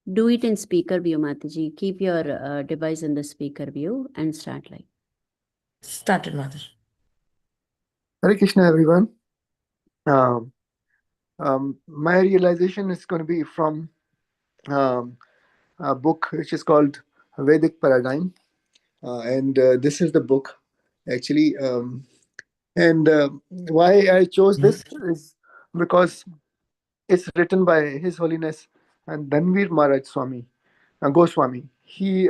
Do it in speaker view, Mataji. Keep your device in the speaker view and start like. Started, Mataji. Hare Krishna, everyone. Um, my realization is going to be from um, a book which is called Vedic Paradigm. And this is the book, actually. And why I chose this is because it's written by His Holiness and Danavir Maharaja Swami, Goswami. He's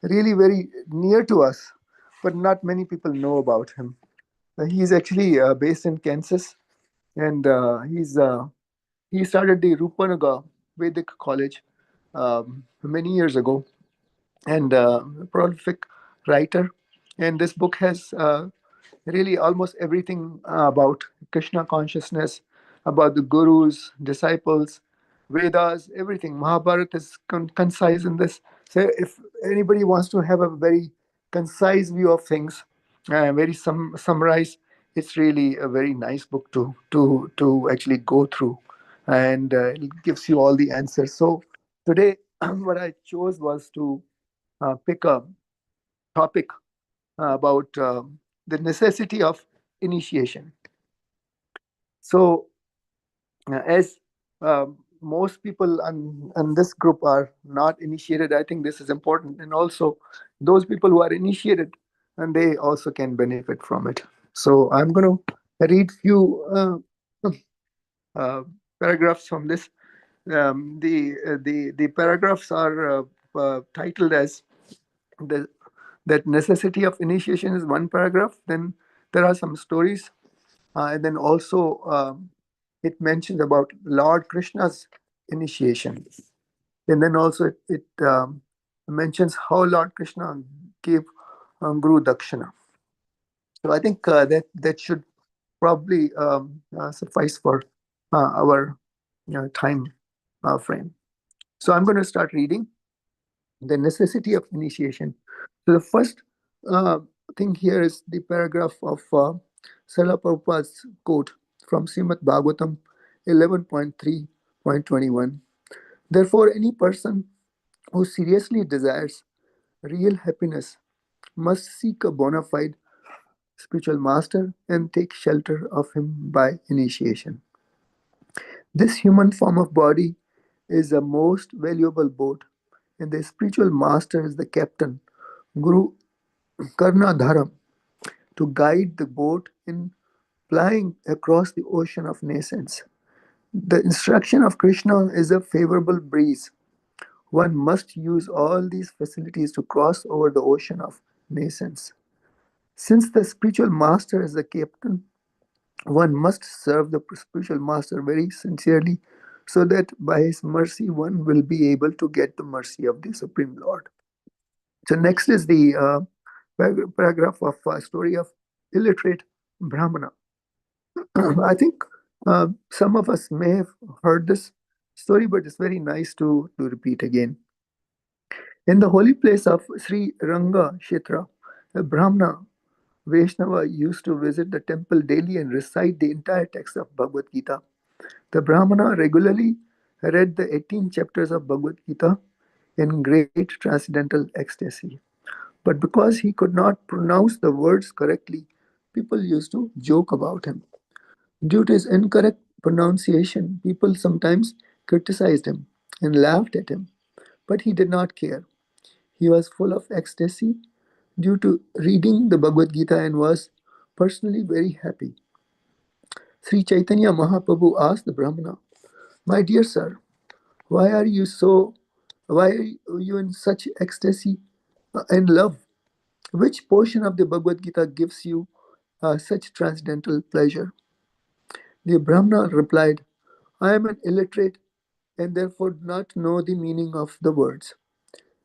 really very near to us, but not many people know about him. He's actually based in Kansas, and he started the Rupanaga Vedic College many years ago, and a prolific writer. And this book has really almost everything about Krishna consciousness, about the gurus, disciples, Vedas, everything. Mahabharata is concise in this. So if anybody wants to have a very concise view of things, very summarized, it's really a very nice book to actually go through, and it gives you all the answers. So today, what I chose was to pick a topic about the necessity of initiation. So, as most people in this group are not initiated, I think this is important. And also, those people who are initiated, and they also can benefit from it. So, I'm going to read few uh, paragraphs from this. The paragraphs are titled as the that necessity of initiation is one paragraph. Then there are some stories, and then also it mentions about Lord Krishna's initiation, and then also it mentions how Lord Krishna gave Guru Dakshina. So I think that should probably suffice for our time frame. So I'm going to start reading the necessity of initiation. So the first uh, thing here is the paragraph of Srila Prabhupada's quote from Srimad Bhagavatam 11.3.21. Therefore, any person who seriously desires real happiness must seek a bona fide spiritual master and take shelter of him by initiation. This human form of body is a most valuable boat, and the spiritual master is the captain, Guru Karnadharam, to guide the boat in plying across the ocean of nascence. The instruction of Krishna is a favorable breeze. One must use all these facilities to cross over the ocean of nascence. Since the spiritual master is the captain, one must serve the spiritual master very sincerely so that by his mercy one will be able to get the mercy of the Supreme Lord. So next is the paragraph of story of illiterate Brahmana. I think some of us may have heard this story, but it's very nice to repeat again. In the holy place of Sri Ranga Kshetra, a Brahmana Vaishnava used to visit the temple daily and recite the entire text of Bhagavad Gita. The Brahmana regularly read the 18 chapters of Bhagavad Gita in great transcendental ecstasy. But because he could not pronounce the words correctly, people used to joke about him. Due to his incorrect pronunciation, people sometimes criticized him and laughed at him, but he did not care. He was full of ecstasy due to reading the Bhagavad Gita and was personally very happy. Sri Chaitanya Mahaprabhu asked the Brahmana, "My dear sir, why are you so why are you in such ecstasy and love? Which portion of the Bhagavad Gita gives you such transcendental pleasure?" The Brahmana replied, "I am an illiterate and therefore do not know the meaning of the words.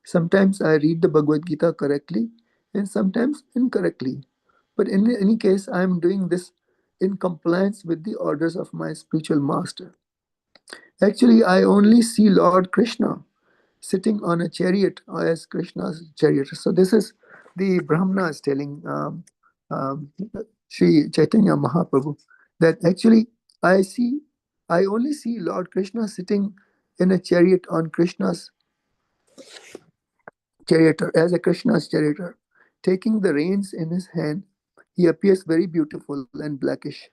Sometimes I read the Bhagavad Gita correctly and sometimes incorrectly. But in any case, I am doing this in compliance with the orders of my spiritual master. Actually, I only see Lord Krishna sitting on a chariot as Krishna's chariot." So this is the Brahmana is telling um, Sri Chaitanya Mahaprabhu that actually I see I only see Lord Krishna sitting in a chariot on Krishna's charioteer, as a Krishna's charioteer. Taking the reins in his hand, he appears very beautiful and blackish.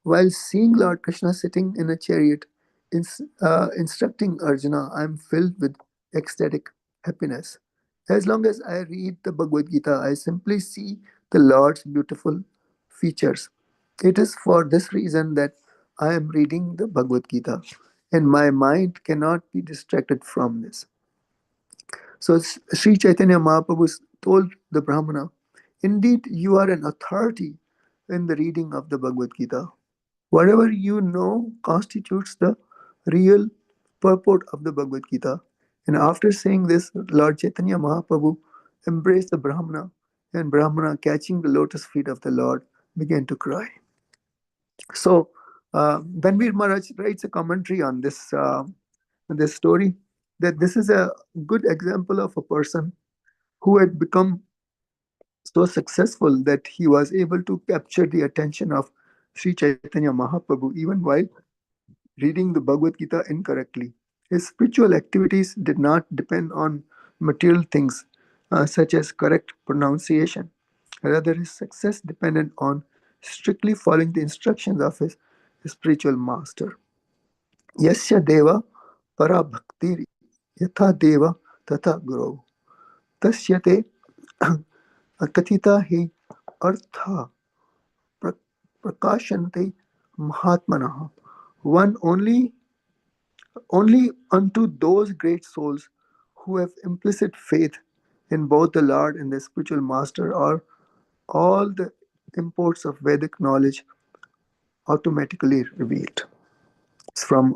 While seeing Lord Krishna sitting in a chariot, instructing Arjuna, I am filled with ecstatic happiness. As long as I read the Bhagavad Gita, I simply see the Lord's beautiful features. It is for this reason that I am reading the Bhagavad Gita, and my mind cannot be distracted from this. So Sri Chaitanya Mahaprabhu told the Brahmana, indeed, you are an authority in the reading of the Bhagavad Gita. Whatever you know constitutes the real purport of the Bhagavad Gita. And after saying this, Lord Chaitanya Mahaprabhu embraced the Brahmana, and Brahmana, catching the lotus feet of the Lord, began to cry. So, Danvir Maharaj writes a commentary on this story, that this is a good example of a person who had become so successful that he was able to capture the attention of Sri Chaitanya Mahaprabhu even while reading the Bhagavad Gita incorrectly. His spiritual activities did not depend on material things such as correct pronunciation. Rather, his success depended on strictly following the instructions of his spiritual master. Yasya deva para bhaktir yatha deva tata guru. Tasyate kathita hi artha prakashante mahatmanaha. One only unto those great souls who have implicit faith in both the Lord and the spiritual master are all the imports of Vedic knowledge automatically revealed. It's from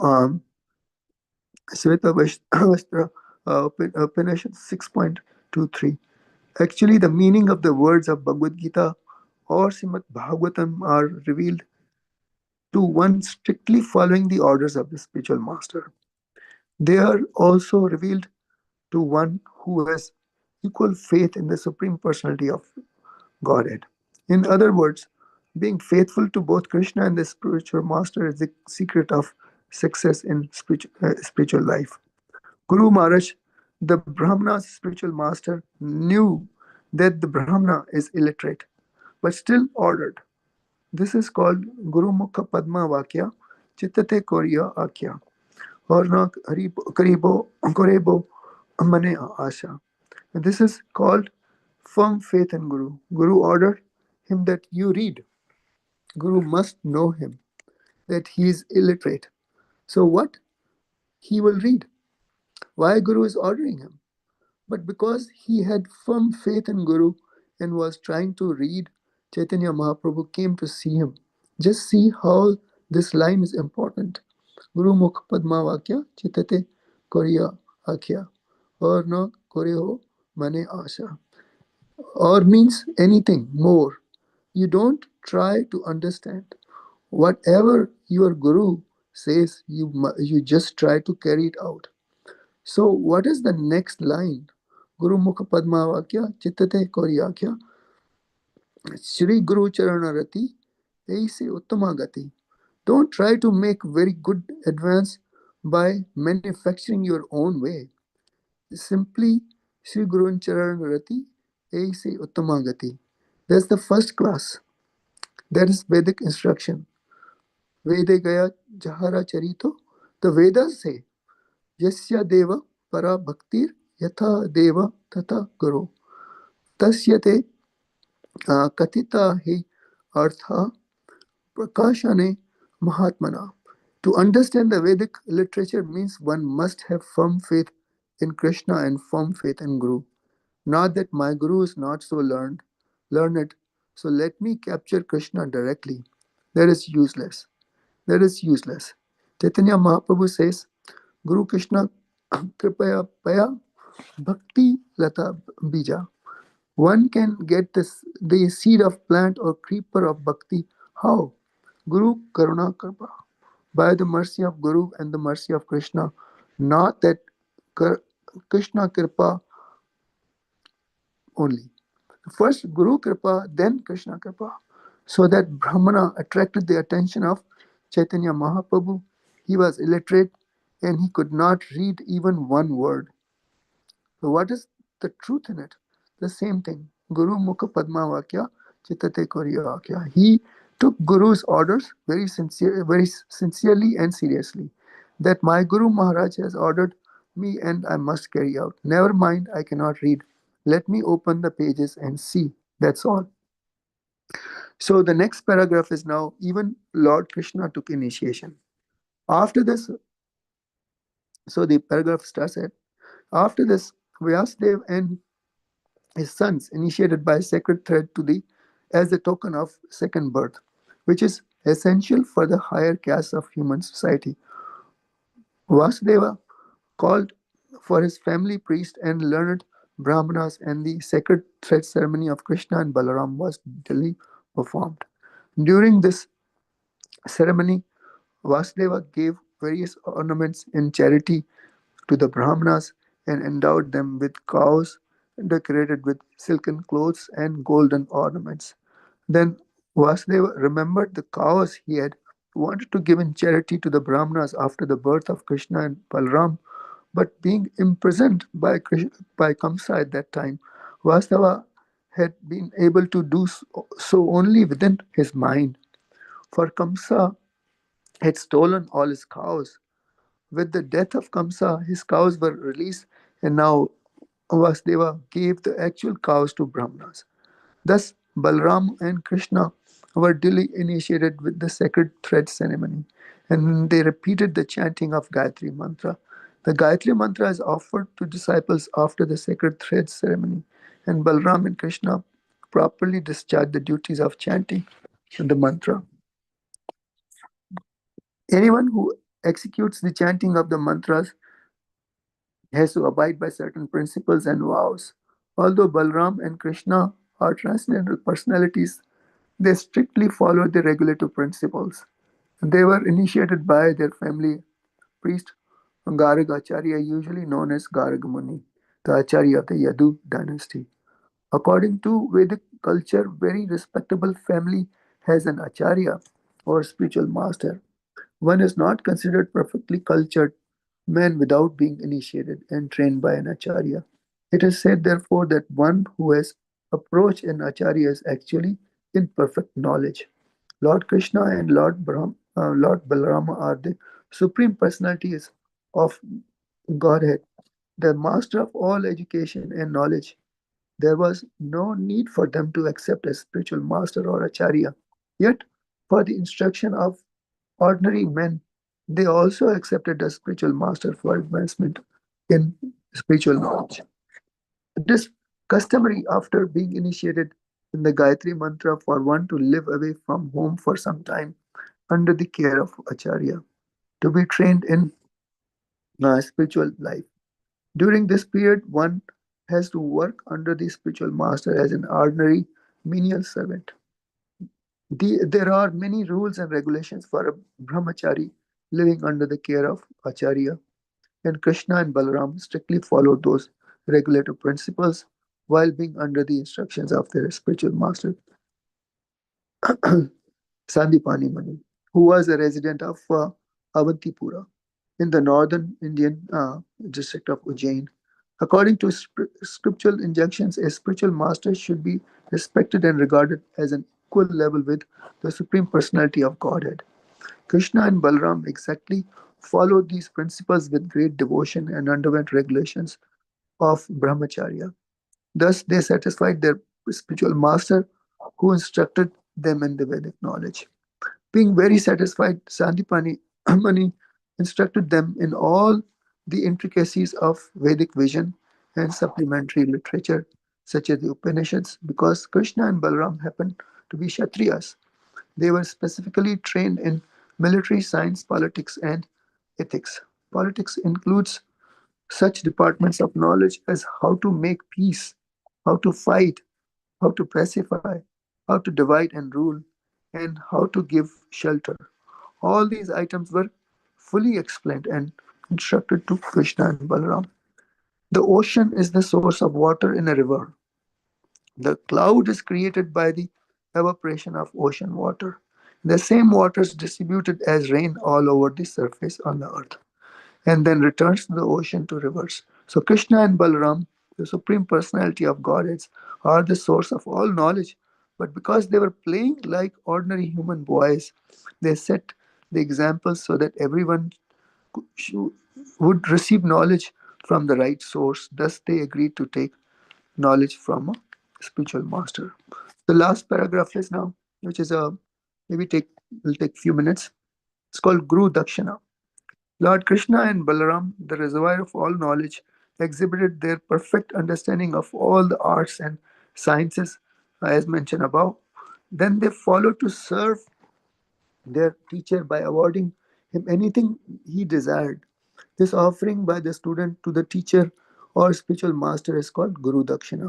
Sveta Vastra Upanishad 6.23. Actually, the meaning of the words of Bhagavad Gita or Srimad Bhagavatam are revealed to one strictly following the orders of the spiritual master. They are also revealed to one who has equal faith in the Supreme Personality of Godhead. In other words, being faithful to both Krishna and the spiritual master is the secret of success in spiritual life. Guru Maharaj, the Brahmana's spiritual master, knew that the Brahmana is illiterate, but still ordered. This is called Guru Mukha Padma Vakya, Chittate Korya Akya, or na Karibo Korebo Mane Asha. And this is called firm faith in Guru. Guru ordered him that you read. Guru must know him, that he is illiterate. So what? He will read. Why Guru is ordering him? But because he had firm faith in Guru and was trying to read, Chaitanya Mahaprabhu came to see him. Just see how this line is important. Guru Mukha Padma Vakya Chitate Korya Akya, or no Koryo Mane Asha, or means anything more. You don't try to understand. Whatever your Guru says, you just try to carry it out. So, what is the next line? Guru Mukha Padma Vakya Chittate Koryakya Shri Guru Charanarati Aise Uttama Gati. Don't try to make very good advance by manufacturing your own way. Simply Shri Guru Charanarati Aise Uttama Gati. That's the first class. That is Vedic instruction. Vede Gaya Jahara Charito. The Vedas say, Yasya Deva Para Bhaktir Yatha Deva Tata Guru. Tasyate Katita Hi Artha Prakashane Mahatmana. To understand the Vedic literature means one must have firm faith in Krishna and firm faith in Guru. Not that my Guru is not so learned, so let me capture Krishna directly. That is useless. That is useless. Chaitanya Mahaprabhu says, Guru Krishna Kripaya Paya Bhakti Lata Bija. One can get the seed of plant or creeper of bhakti. How? Guru Karuna Kripa. By the mercy of Guru and the mercy of Krishna. Not that Krishna Kripa only. First Guru Kripa, then Krishna Kripa. So that Brahmana attracted the attention of Chaitanya Mahaprabhu. He was illiterate and he could not read even one word. So what is the truth in it? The same thing. Guru Mukha Padma Vakya Chitate Koriya Vakya. He took Guru's orders very sincerely and seriously. That my Guru Maharaj has ordered me and I must carry out. Never mind, I cannot read. Let me open the pages and see. That's all. So the next paragraph is now even Lord Krishna took initiation. After this, so the paragraph starts at after this, Vyasdev and his sons initiated by sacred thread to the as a token of second birth, which is essential for the higher caste of human society. Vasudeva called for his family priest and learned Brahmanas, and the sacred thread ceremony of Krishna and Balaram was duly performed. During this ceremony, Vasudeva gave various ornaments in charity to the Brahmanas and endowed them with cows decorated with silken clothes and golden ornaments. Then Vasudeva remembered the cows he had wanted to give in charity to the Brahmanas after the birth of Krishna and Balaram, but being imprisoned by Kamsa at that time, Vasudeva had been able to do so only within his mind. For Kamsa had stolen all his cows. With the death of Kamsa, his cows were released, and now Vasudeva gave the actual cows to Brahmanas. Thus, Balram and Krishna were duly initiated with the sacred thread ceremony, and they repeated the chanting of Gayatri Mantra. The Gayatri Mantra is offered to disciples after the sacred thread ceremony, and Balram and Krishna properly discharge the duties of chanting the mantra. Anyone who executes the chanting of the mantras has to abide by certain principles and vows. Although Balram and Krishna are transcendental personalities, they strictly follow the regulative principles. They were initiated by their family priest Garg Acharya, usually known as Garg Muni, the Acharya of the Yadu dynasty. According to Vedic culture, very respectable family has an Acharya or spiritual master. One is not considered perfectly cultured man without being initiated and trained by an acharya. It is said, therefore, that one who has approached an acharya is actually in perfect knowledge. Lord Krishna and Lord Balarama are the supreme personalities of Godhead, the master of all education and knowledge. There was no need for them to accept a spiritual master or acharya. Yet, for the instruction of ordinary men, they also accepted a spiritual master for advancement in spiritual knowledge. It is customary after being initiated in the Gayatri Mantra for one to live away from home for some time under the care of Acharya to be trained in spiritual life. During this period, one has to work under the spiritual master as an ordinary menial servant. There are many rules and regulations for a brahmachari living under the care of acharya, and Krishna and Balaram strictly follow those regulative principles while being under the instructions of their spiritual master, Sandipani Mani, who was a resident of Avantipura in the northern Indian district of Ujjain. According to scriptural injunctions, a spiritual master should be respected and regarded as an equal level with the Supreme Personality of Godhead. Krishna and Balaram exactly followed these principles with great devotion and underwent regulations of brahmacharya. Thus, they satisfied their spiritual master who instructed them in the Vedic knowledge. Being very satisfied, Sandipani Mani instructed them in all the intricacies of Vedic vision and supplementary literature, such as the Upanishads, because Krishna and Balaram happened to be Kshatriyas. They were specifically trained in military science, politics, and ethics. Politics includes such departments of knowledge as how to make peace, how to fight, how to pacify, how to divide and rule, and how to give shelter. All these items were fully explained and instructed to Krishna and Balaram. The ocean is the source of water in a river. The cloud is created by the evaporation of ocean water. The same waters distributed as rain all over the surface on the earth, and then returns to the ocean to rivers. So Krishna and Balaram, the Supreme Personality of Godheads, are the source of all knowledge. But because they were playing like ordinary human boys, they set the example so that everyone should- would receive knowledge from the right source. Thus, they agreed to take knowledge from a spiritual master. The last paragraph is now, which is a maybe take will take few minutes. It's called Guru Dakshina. Lord Krishna and Balaram, the reservoir of all knowledge, exhibited their perfect understanding of all the arts and sciences, as mentioned above. Then they followed to serve their teacher by awarding him anything he desired. This offering by the student to the teacher or spiritual master is called Guru Dakshina.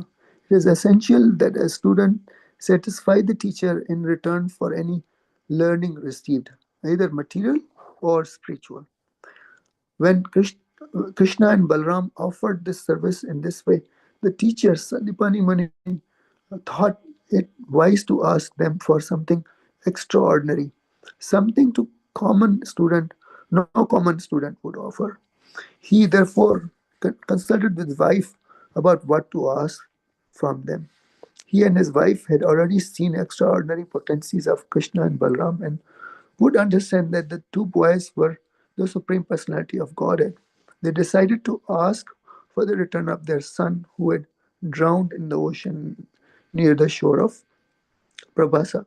It is essential that a student satisfy the teacher in return for any learning received, either material or spiritual. When Krishna and Balram offered this service in this way, the teacher, Sandipani Mani, thought it wise to ask them for something extraordinary, something to common student, no common student would offer. He therefore consulted with wife about what to ask from them. He and his wife had already seen extraordinary potencies of Krishna and Balram and would understand that the two boys were the Supreme Personality of Godhead. They decided to ask for the return of their son who had drowned in the ocean near the shore of Prabhasa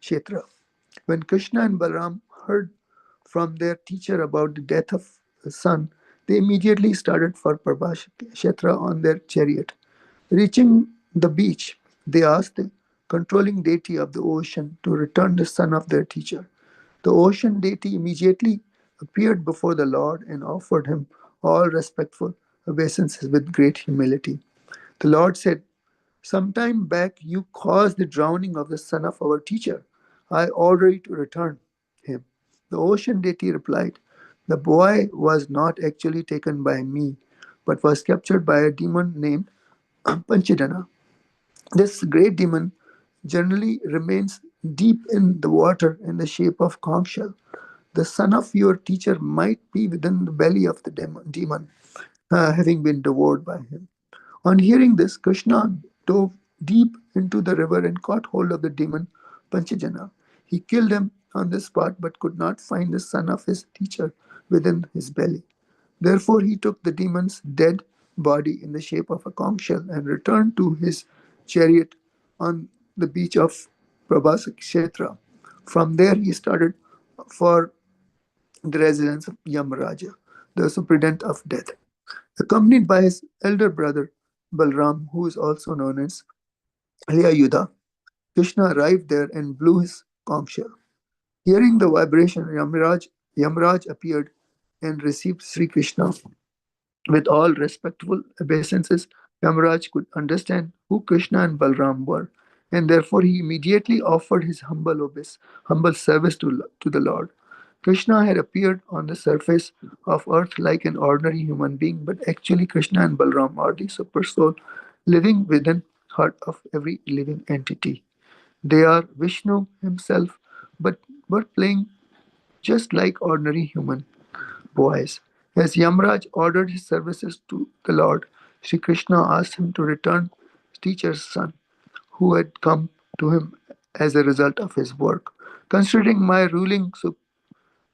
Kshetra. When Krishna and Balaram heard from their teacher about the death of the son, they immediately started for Prabhasa Kshetra on their chariot. Reaching the beach, they asked the controlling deity of the ocean to return the son of their teacher. The ocean deity immediately appeared before the Lord and offered him all respectful obeisances with great humility. The Lord said, "Some time back you caused the drowning of the son of our teacher. I order you to return him." The ocean deity replied, "The boy was not actually taken by me, but was captured by a demon named Panchadana. This great demon generally remains deep in the water in the shape of conch shell. The son of your teacher might be within the belly of the demon, having been devoured by him." On hearing this, Krishna dove deep into the river and caught hold of the demon Panchajana. He killed him on the spot but could not find the son of his teacher within his belly. Therefore, he took the demon's dead body in the shape of a conch shell and returned to his chariot on the beach of Prabhasa Kshetra. From there, he started for the residence of Yamaraja, the superintendent of death. Accompanied by his elder brother Balram, who is also known as Alyayudha, Krishna arrived there and blew his conch shell. Hearing the vibration, Yamaraj appeared and received Sri Krishna. With all respectful obeisances, Yamaraj could understand who Krishna and Balram were, and therefore he immediately offered his humble service to the Lord. Krishna had appeared on the surface of earth like an ordinary human being, but actually Krishna and Balram are the super soul living within heart of every living entity. They are Vishnu himself, but were playing just like ordinary human boys. As Yamraj ordered his services to the Lord, Sri Krishna asked him to return his teacher's son, who had come to him as a result of his work. Considering my ruling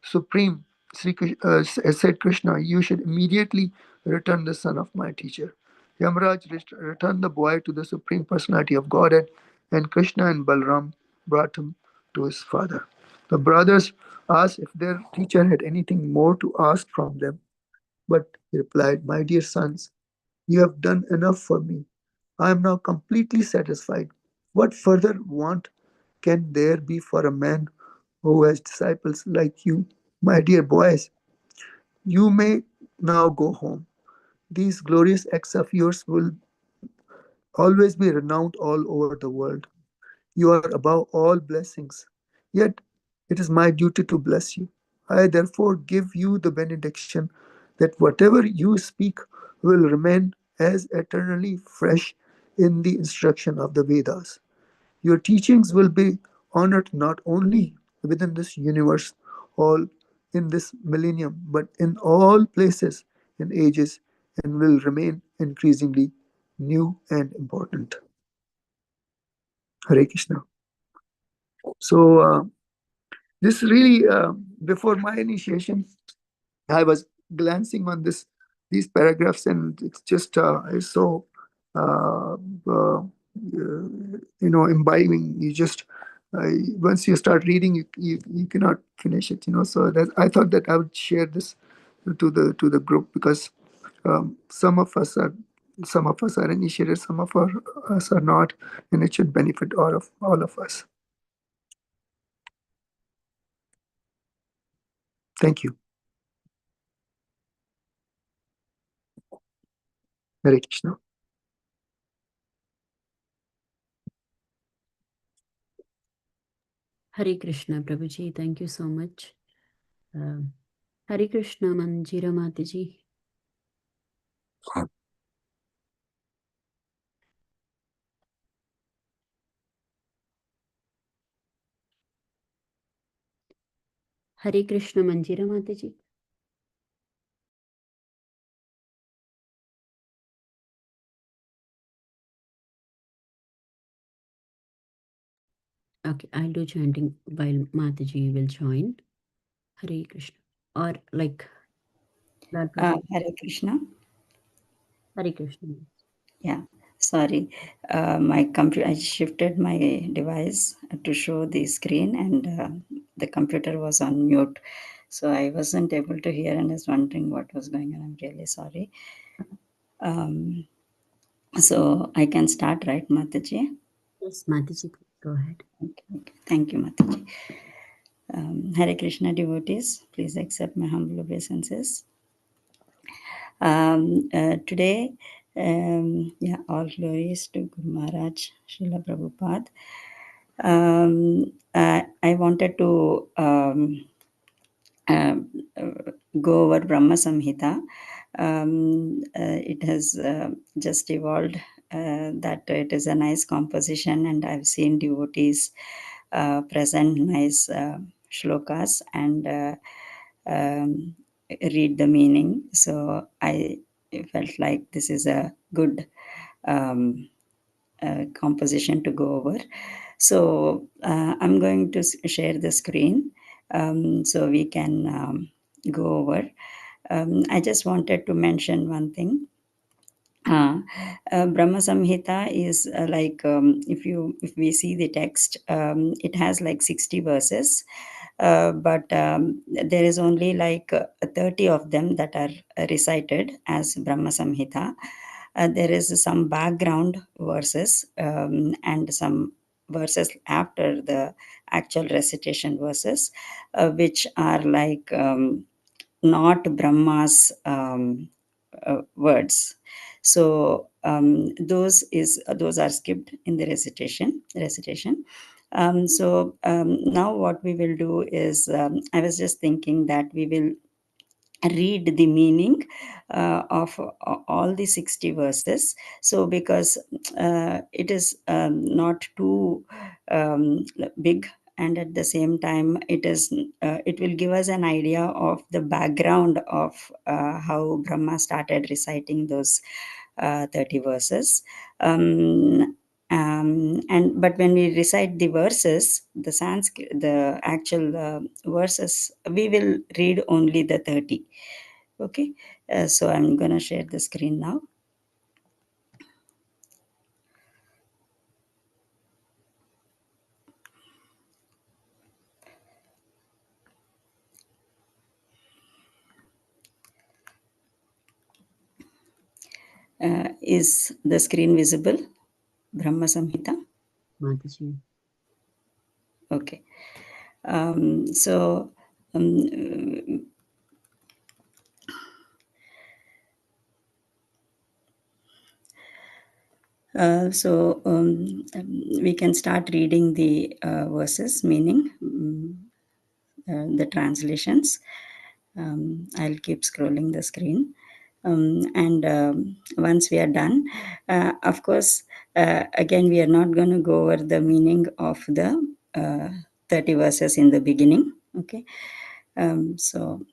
supreme, said Krishna, you should immediately return the son of my teacher. Yamraj returned the boy to the Supreme Personality of Godhead, and Krishna and Balram brought him to his father. The brothers asked if their teacher had anything more to ask from them, but he replied, "My dear sons, you have done enough for me. I am now completely satisfied. What further want can there be for a man who has disciples like you? My dear boys, you may now go home. These glorious acts of yours will always be renowned all over the world. You are above all blessings. Yet it is my duty to bless you. I therefore give you the benediction that whatever you speak will remain as eternally fresh in the instruction of the Vedas. Your teachings will be honored not only within this universe, all in this millennium, but in all places and ages, and will remain increasingly new and important. Hare Krishna. So, this really, before my initiation, I was glancing on these paragraphs, and it's just it's so imbibing. You just once you start reading, you cannot finish it. So that I thought that I would share this to the group, because some of us are initiated, some of us are not, and it should benefit all of us. Thank you. Hare Krishna. Hare Krishna, Prabhuji. Thank you so much. Hare Krishna, Manjira Mataji. Hare Krishna, Manjira Mataji. Okay, I'll do chanting while Mataji will join. Hare Krishna. Or like Lal Prabhu. Hare Krishna. Hare Krishna. Yeah, sorry. My computer, I shifted my device to show the screen, and the computer was on mute. So I wasn't able to hear and was wondering what was going on. I'm really sorry. So I can start, right, Mataji? Yes, Mataji, go ahead. Okay. Thank you, Mataji. Hare Krishna devotees, please accept my humble obeisances. Today, all glories to Guru Maharaj, Srila Prabhupada. I wanted to go over Brahma Samhita. It has just evolved that it is a nice composition, and I've seen devotees present nice shlokas and read the meaning. So I felt like this is a good composition to go over. So I'm going to share the screen so we can go over. I just wanted to mention one thing. Brahma Samhita is if we see the text, it has like 60 verses, but there is only like 30 of them that are recited as Brahma Samhita. There is some background verses and some verses after the actual recitation verses, which are like not Brahma's words. So those are skipped in the recitation. Now what we will do is, I was just thinking that we will read the meaning of all the 60 verses. So because it is not too big, and at the same time it will give us an idea of the background of how Brahma started reciting those 30 verses. But when we recite the verses, the Sanskrit, the actual verses, we will read only the 30. Okay, so I'm gonna share the screen now. Is the screen visible? Brahma Samhita. Mataji. Okay. So we can start reading the verses, meaning the translations. I'll keep scrolling the screen. Once we are done, of course, again, we are not going to go over the meaning of the 30 verses in the beginning. Okay. So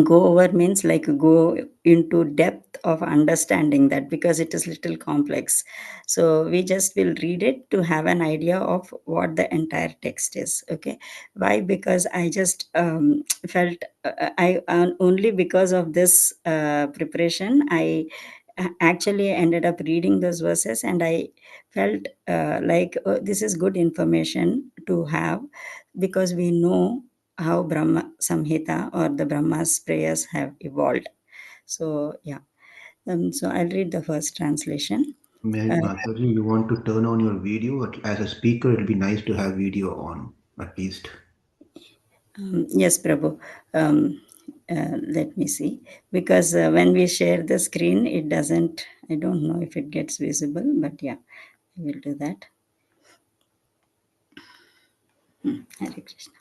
go over means like go into depth of understanding that, because it is little complex. So we just will read it to have an idea of what the entire text is. Okay. Why? Because I just felt I only because of this preparation I actually ended up reading those verses, and I felt like this is good information to have, because we know how Brahma Samhita or the Brahma's prayers have evolved. So yeah, so I'll read the first translation. Mataji, you want to turn on your video? As a speaker, it'll be nice to have video on, at least. Yes, Prabhu. Let me see, because when we share the screen, it doesn't. I don't know if it gets visible, but yeah, I will do that. Hare Krishna.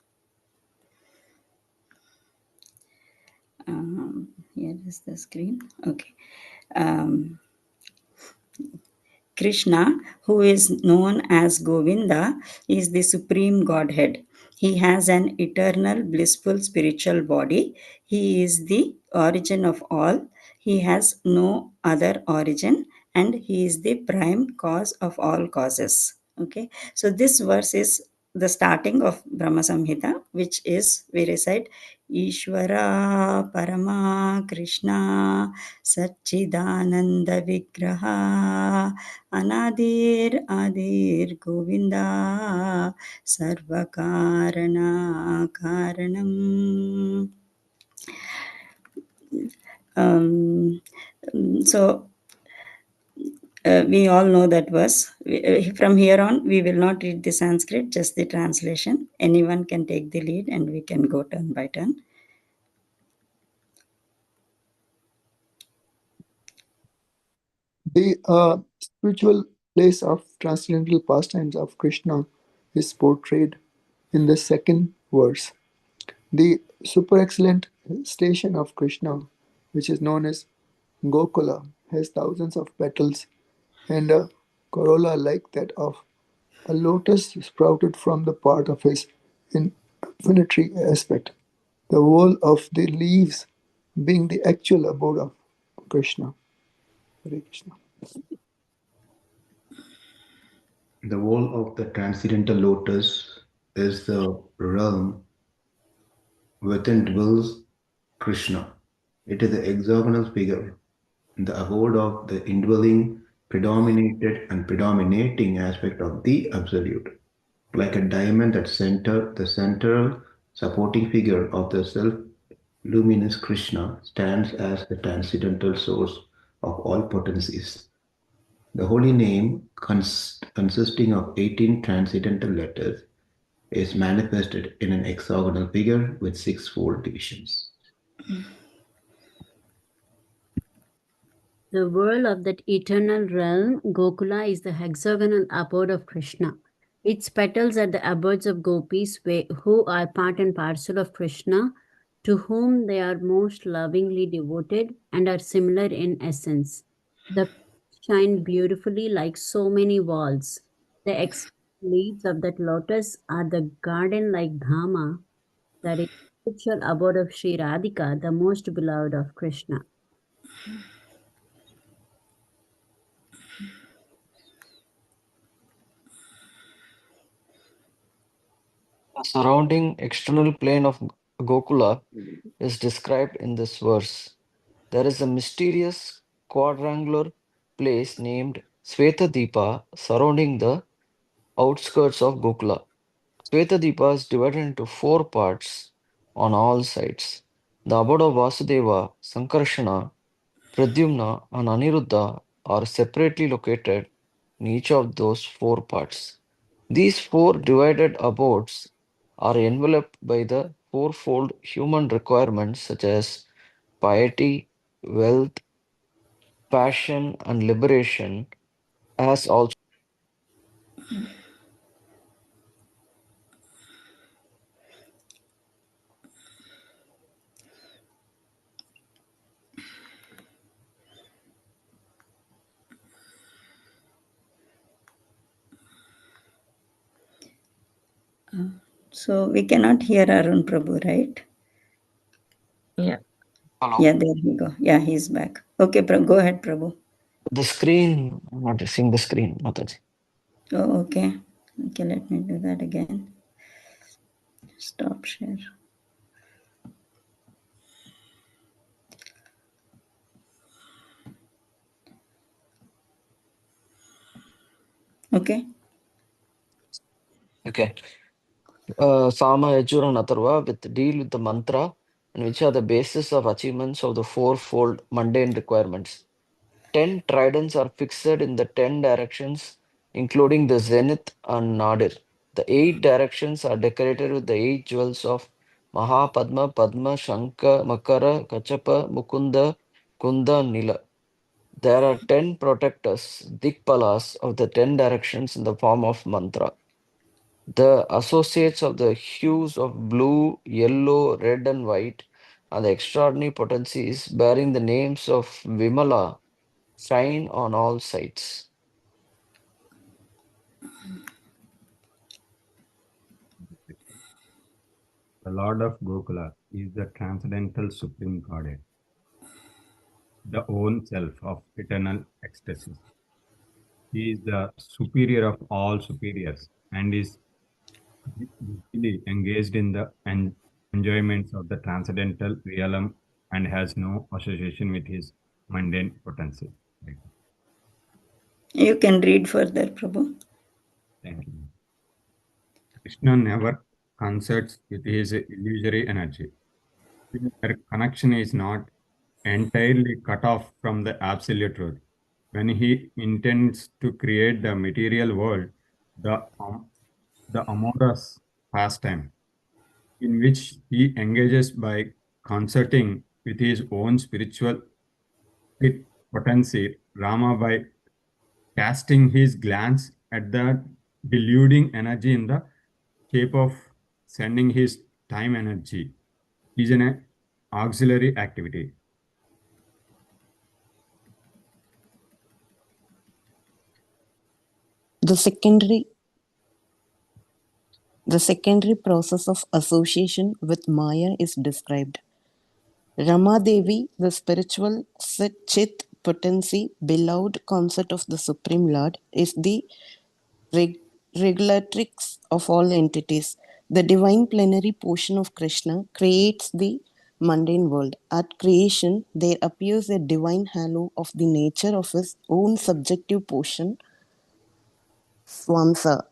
Here is the screen. Okay. Krishna, who is known as Govinda, is the supreme Godhead. He has an eternal, blissful spiritual body. He is the origin of all. He has no other origin, and he is the prime cause of all causes. Okay, so this verse is the starting of Brahma Samhita, which is we recite Ishvara Parama Krishna Satchidananda Vigraha Anadir Adir Govinda Sarvakarana Karanam. So we all know that verse. From here on, we will not read the Sanskrit, just the translation. Anyone can take the lead and we can go turn by turn. The spiritual place of transcendental pastimes of Krishna is portrayed in the second verse. The super excellent station of Krishna, which is known as Gokula, has thousands of petals and a corolla like that of a lotus sprouted from the part of his infinitary aspect, the whole of the leaves being the actual abode of Krishna. Hare Krishna. The wall of the transcendental lotus is the realm within dwells Krishna. It is the hexagonal figure, the abode of the indwelling, predominated and predominating aspect of the Absolute. Like a diamond that the central supporting figure of the self-luminous Krishna stands as the transcendental source of all potencies. The holy name, consisting of 18 transcendental letters, is manifested in an hexagonal figure with six-fold divisions. The world of that eternal realm, Gokula, is the hexagonal abode of Krishna. Its petals are the abodes of gopis who are part and parcel of Krishna, to whom they are most lovingly devoted and are similar in essence. The shine beautifully like so many walls. The leaves of that lotus are the garden-like Dhama, that is the spiritual abode of Sri Radhika, the most beloved of Krishna. The surrounding external plane of Gokula is described in this verse. There is a mysterious quadrangular place named Svetadipa surrounding the outskirts of Gokula. Svetadipa is divided into four parts on all sides. The abode of Vasudeva, Sankarsana, Pradyumna, and Aniruddha are separately located in each of those four parts. These four divided abodes are enveloped by the fourfold human requirements such as piety, wealth, passion, and liberation, as also So we cannot hear Arun Prabhu, right? Yeah. Hello. Yeah, there we go. Yeah, he's back. Okay, go ahead, Prabhu. The screen, I'm not seeing the screen, Mataji. Oh, okay. Okay, let me do that again. Stop share. Okay. Okay. Sama, Yajur, and Atharva deal with the mantra and which are the basis of achievements of the fourfold mundane requirements. 10 tridents are fixed in the 10 directions, including the zenith and nadir. The 8 directions are decorated with the 8 jewels of Mahapadma, Padma, Shankha, Makara, Kachapa, Mukunda, Kunda, Nila. There are 10 protectors, Dikpalas, of the 10 directions in the form of mantra. The associates of the hues of blue, yellow, red, and white and the extraordinary potencies bearing the names of Vimala shine on all sides. The Lord of Gokula is the transcendental supreme Godhead, the own self of eternal ecstasy. He is the superior of all superiors and is deeply engaged in the enjoyments of the transcendental realm and has no association with his mundane potency. You can read further, Prabhu. Thank you. Krishna never concerts with his illusory energy. Their connection is not entirely cut off from the absolute truth. When he intends to create the material world, the amorous pastime, in which he engages by concerting with his own spiritual potency, Rama by casting his glance at the deluding energy in the shape of sending his time energy, is an auxiliary activity. The secondary process of association with Maya is described. Rama Devi, the spiritual Chit potency, beloved consort of the Supreme Lord, is the regulatrix of all entities. The divine plenary portion of Krishna creates the mundane world. At creation, there appears a divine halo of the nature of his own subjective portion, Swamsa.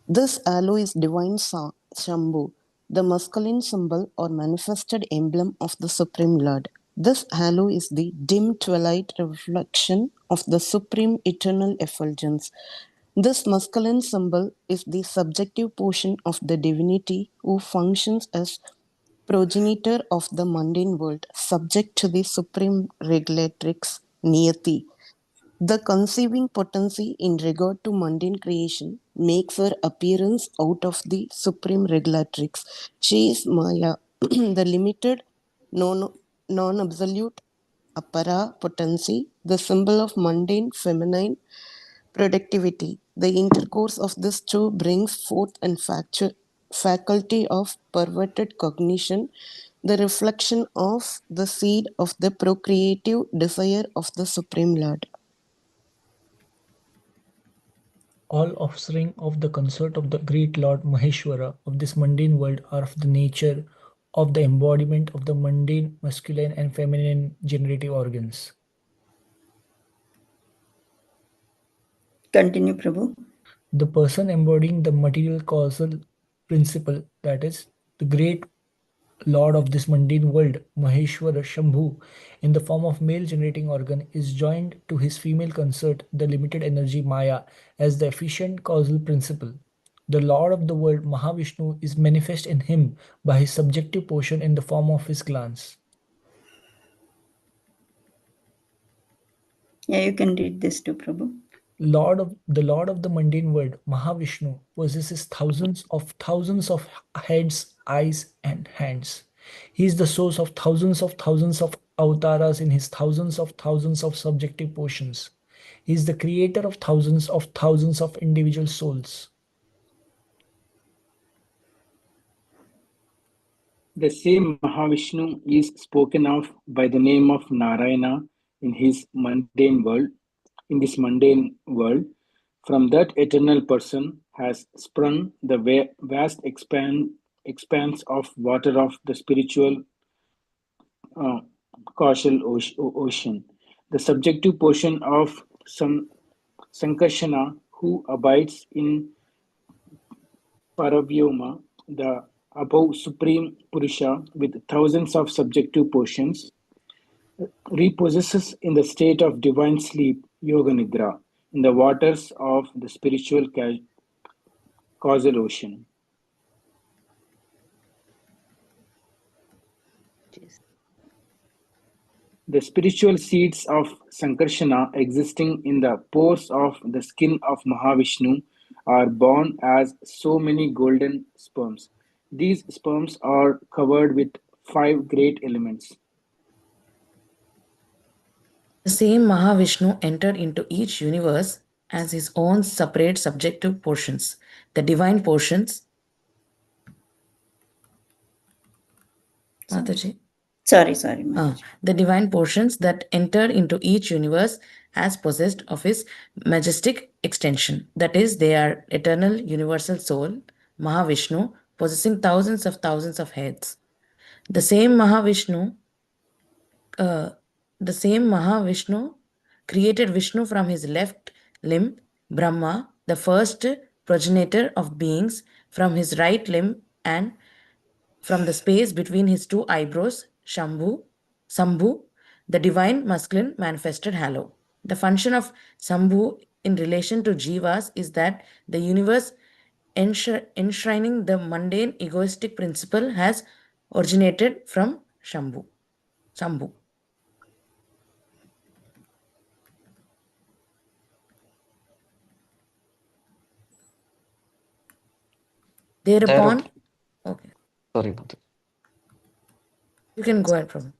This halo is divine Shambhu, the masculine symbol or manifested emblem of the Supreme Lord. This halo is the dim twilight reflection of the supreme eternal effulgence. This masculine symbol is the subjective portion of the divinity who functions as progenitor of the mundane world, subject to the supreme regulatrix Niyati. The conceiving potency in regard to mundane creation makes her appearance out of the supreme regulatrix. She is Maya, the limited, non-absolute apara potency, the symbol of mundane feminine productivity. The intercourse of these two brings forth an faculty of perverted cognition, the reflection of the seed of the procreative desire of the Supreme Lord. All offspring of the consort of the great Lord Maheshwara of this mundane world are of the nature of the embodiment of the mundane masculine and feminine generative organs. Continue, Prabhu. The person embodying the material causal principle, that is, the great Lord of this mundane world, Maheshwara Shambhu, in the form of male generating organ, is joined to his female consort, the limited energy Maya, as the efficient causal principle. The Lord of the world, Mahavishnu, is manifest in him by his subjective portion in the form of his glance. Yeah, you can read this too, Prabhu. The Lord of the mundane world, Mahavishnu, possesses thousands of heads, eyes, and hands. He is the source of thousands of avatars in his thousands of subjective portions. He is the creator of thousands of individual souls. The same Mahavishnu is spoken of by the name of Narayana in his mundane world. In this mundane world, from that eternal person has sprung the vast expanse of water of the spiritual uh, causal ocean. The subjective portion of some Sankarsana, who abides in Paravyoma, the above supreme Purusha, with thousands of subjective portions, repossesses in the state of divine sleep, Yoga Nidra, in the waters of the spiritual causal ocean. The spiritual seeds of Sankarsana existing in the pores of the skin of Mahavishnu are born as so many golden sperms. These sperms are covered with 5 great elements. The same Mahavishnu entered into each universe as his own separate subjective portions. The divine portions. Mataji. Sorry, Mataji. The divine portions that entered into each universe as possessed of his majestic extension. That is, they are eternal universal soul, Mahavishnu, possessing thousands of heads. The same Mahavishnu created Vishnu from his left limb, Brahma, the first progenitor of beings, from his right limb, and from the space between his two eyebrows, Sambhu, the divine masculine manifested halo. The function of Sambhu in relation to Jivas is that the universe enshrining the mundane egoistic principle has originated from Sambhu. Thereupon, okay. Sorry about that. You can go ahead, Prabhu.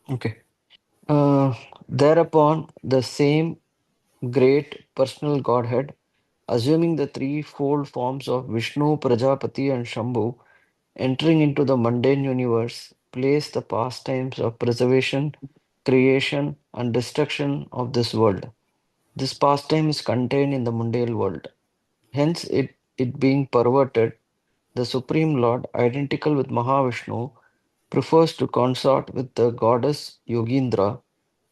Okay. Thereupon, the same great personal Godhead, assuming the threefold forms of Vishnu, Prajapati, and Shambhu, entering into the mundane universe, placed the pastimes of preservation, creation, and destruction of this world. This pastime is contained in the mundane world. Hence, it being perverted, the Supreme Lord, identical with Mahavishnu, prefers to consort with the goddess Yogindra,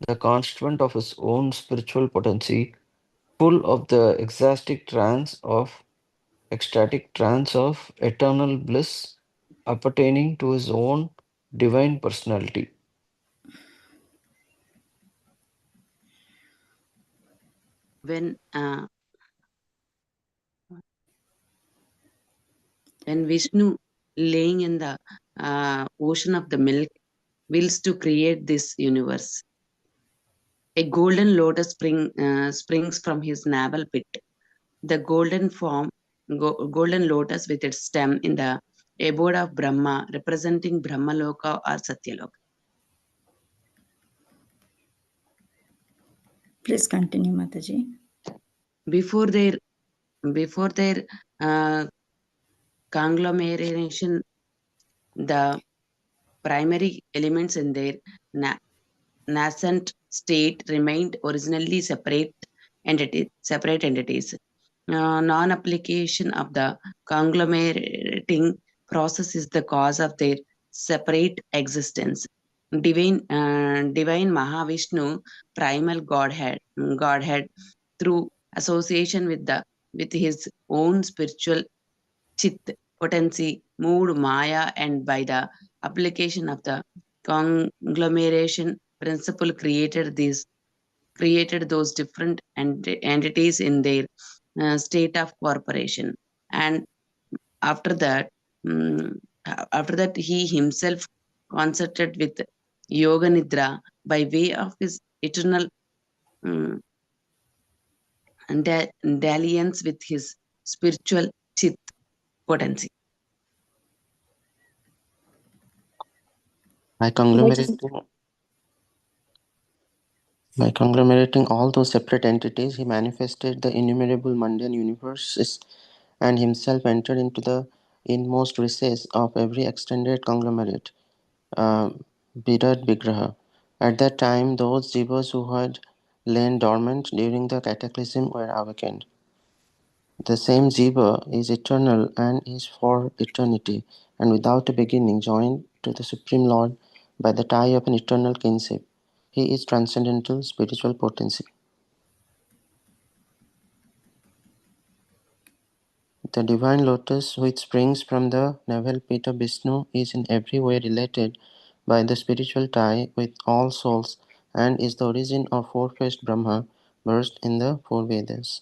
the constituent of his own spiritual potency, full of the ecstatic trance of eternal bliss, appertaining to his own divine personality. When Vishnu, laying in the ocean of the milk, wills to create this universe, a golden lotus springs from his navel pit. The golden lotus with its stem in the abode of Brahma, representing Brahmaloka or Satyaloka. Please continue, Mataji. Before their conglomeration, the primary elements in their nascent state remained originally separate entities. Non-application of the conglomerating process is the cause of their separate existence. Divine Mahavishnu, primal Godhead, through association with his own spiritual chit potency, moved Maya, and by the application of the conglomeration principle created those different entities in their state of corporation. And after that he himself concerted with Yoga Nidra by way of his eternal dalliance with his spiritual chit potency. By conglomerating all those separate entities, he manifested the innumerable mundane universes and himself entered into the inmost recess of every extended conglomerate, Virat Vigraha. At that time, those jivas who had lain dormant during the cataclysm were awakened. The same jiva is eternal and is for eternity, and without a beginning, joined to the Supreme Lord by the tie of an eternal kinship. He is transcendental spiritual potency. The divine lotus, which springs from the navel pit of Vishnu, is in every way related by the spiritual tie with all souls and is the origin of four-faced Brahma versed in the four Vedas.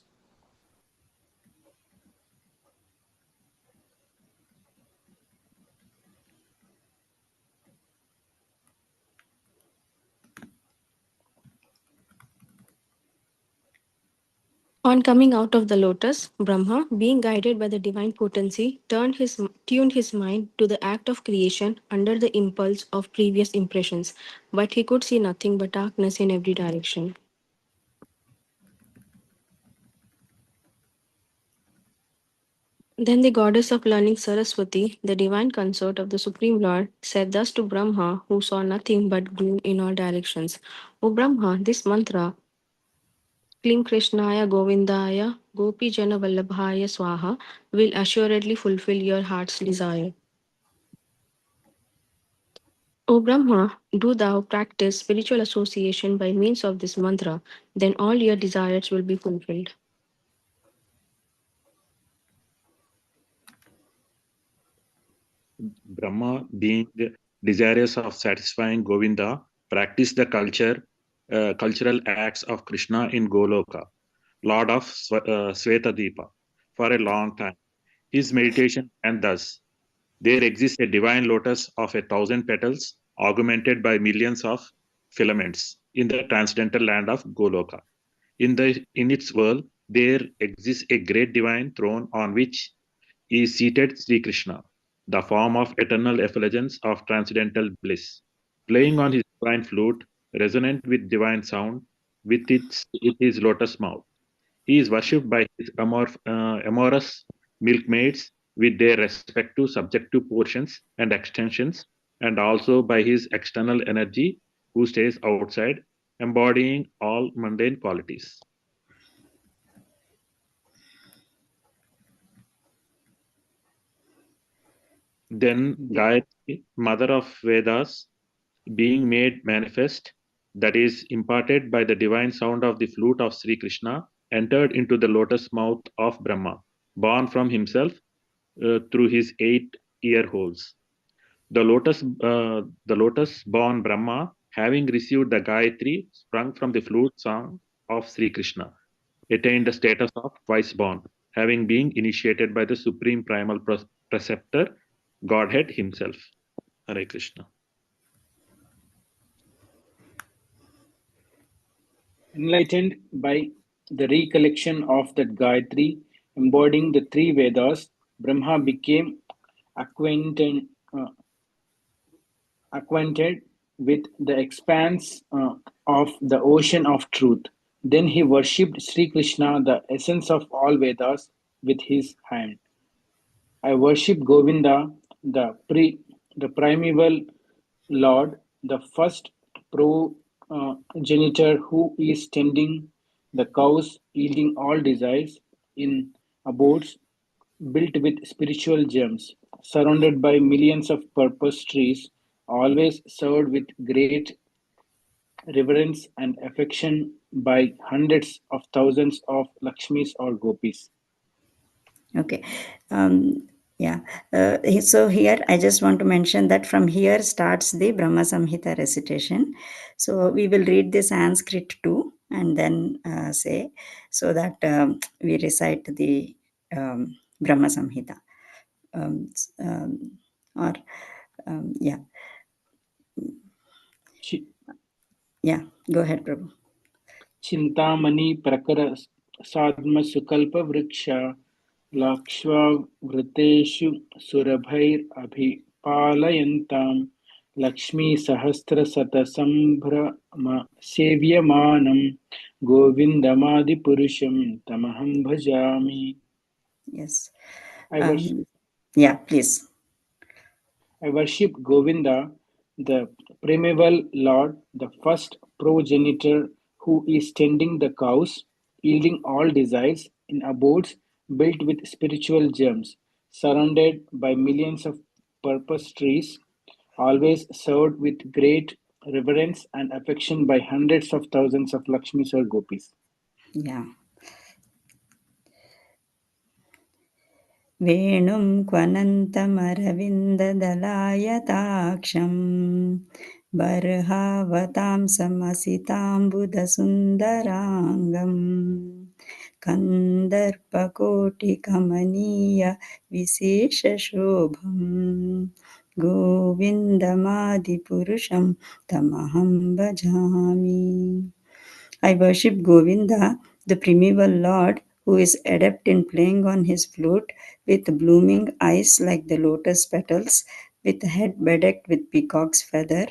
On coming out of the lotus, Brahma, being guided by the divine potency, tuned his mind to the act of creation under the impulse of previous impressions, but he could see nothing but darkness in every direction. Then the goddess of learning Saraswati, the divine consort of the Supreme Lord, said thus to Brahma, who saw nothing but gloom in all directions: O Brahma, this mantra, Klim Krishnaya Govindaya Gopi Jana Vallabhaya Swaha, will assuredly fulfill your heart's desire. O Brahma, do thou practice spiritual association by means of this mantra, then all your desires will be fulfilled. Brahma, being desirous of satisfying Govinda, practiced the cultural acts of Krishna in Goloka, Lord of Svetadipa, for a long time. His meditation and thus, there exists a divine lotus of 1,000 petals, augmented by millions of filaments in the transcendental land of Goloka. In its world, there exists a great divine throne on which is seated Sri Krishna, the form of eternal effulgence of transcendental bliss, playing on his divine flute, resonant with divine sound, with his lotus mouth. He is worshipped by his amorous milkmaids with their respective subjective portions and extensions, and also by his external energy, who stays outside, embodying all mundane qualities. Then Gayatri, mother of Vedas, being made manifest, that is imparted by the divine sound of the flute of Sri Krishna, entered into the lotus mouth of Brahma, born from himself through his 8 ear holes. The lotus-born Brahma, having received the Gayatri sprung from the flute song of Sri Krishna, attained the status of twice born, having been initiated by the supreme primal preceptor, Godhead himself. Hare Krishna. Enlightened by the recollection of that Gayatri, embodying the 3 Vedas, Brahma became acquainted with the expanse of the ocean of truth. Then he worshipped Sri Krishna, the essence of all Vedas, with his hand. I worship Govinda, the primeval Lord, the first progenitor who is tending the cows, yielding all desires in abodes built with spiritual gems, surrounded by millions of purpose trees, always served with great reverence and affection by hundreds of thousands of Lakshmis or Gopis. Okay. Yeah. So here I just want to mention that from here starts the Brahma Samhita recitation. So we will read the Sanskrit too and then say, so that we recite the Brahma Samhita. Yeah. Yeah. Go ahead, Prabhu. Chintamani prakara sadma sukalpa vriksha lakshvavriteshu surabhair abhipalayantam Lakshmi Sahasra Sata Sambhrama Sevyamanam Govindamadi Purusham Tamaham Bhajami. Yes. I worship. Yeah, please. I worship Govinda, the primeval lord, the first progenitor who is tending the cows, yielding all desires in abodes built with spiritual gems, surrounded by millions of purpose trees, always served with great reverence and affection by hundreds of thousands of Lakshmis or gopis. Yeah. वेणुं क्वनन्तमरविन्ददलायताक्षं बर्हावतां समसिताम्बुदसुन्दराङ्गम् कन्दर्पकोटिकमनीय विशेषशोभम् गोविन्दमादिपुरुषं तमहं भजामि. I worship Govinda, the primeval lord, who is adept in playing on his flute, with blooming eyes like the lotus petals, with head bedecked with peacock's feather,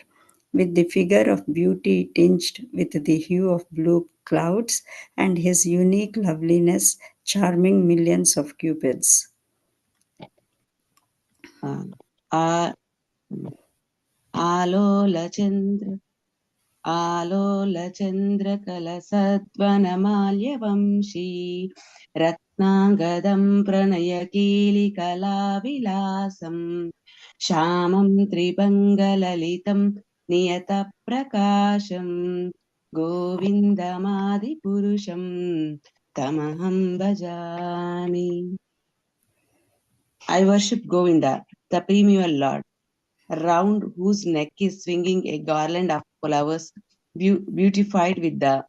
with the figure of beauty tinged with the hue of blue clouds, and his unique loveliness charming millions of cupids. आलोलचन्द्र आलोलचन्द्रकलसद्वनमाल्यवंशी रत्नाङ्गदं प्रणयकीलिकलाविलासम् श्यामं त्रिभङ्गललितं नियतप्रकाशम् गोविन्दमादिपुरुषं तमहं भजामि. I worship Govinda, the primeval lord, around whose neck is swinging a garland of flowers beautified with the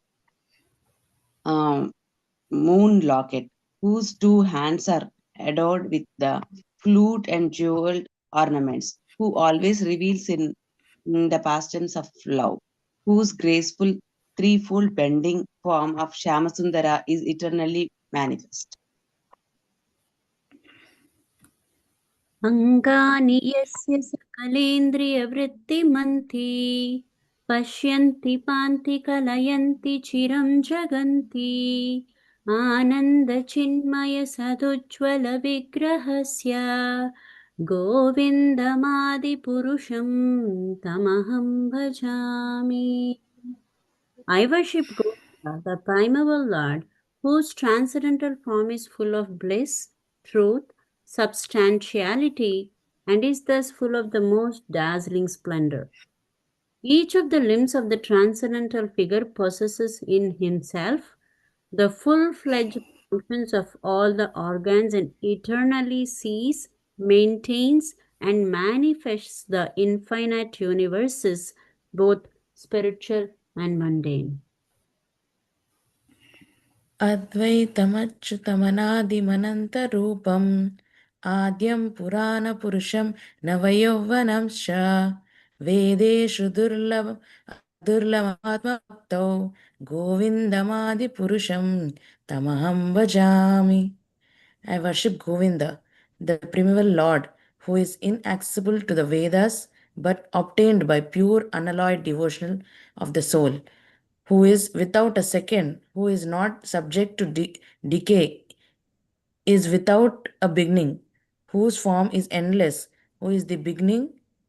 moon locket, whose two hands are adorned with the flute and jeweled ornaments, who always reveals in the pastimes of love, whose graceful threefold bending form of Shyamasundara is eternally manifest. अङ्गानि यस्य सकलेन्द्रियवृत्तिमन्ति पश्यन्ति पान्ति कलयन्ति चिरं जगन्ति आनन्दचिन्मयसदुज्ज्वलविग्रहस्य गोविन्दमादिपुरुषं तमहं भजामि. I worship Govinda, the primeval Lord, whose transcendental form is full of bliss, truth, substantiality, and is thus full of the most dazzling splendor. Each of the limbs of the transcendental figure possesses in himself the full-fledged functions of all the organs and eternally sees, maintains, and manifests the infinite universes, both spiritual and mundane. अद्वैतमच्युतमनादिमनन्तरूपम् आद्यं पुराणपुरुषं नवयौवनंश्च वेदेषु दुर्लभमात्मभक्तौ गोविन्दमादिपुरुषं तमहं भजामि. I worship Govinda, the primeval Lord, who is inaccessible to the Vedas but obtained by pure unalloyed devotion of the soul, who is without a second, who is not subject to decay, is without a beginning, whose form is endless, who is the beginning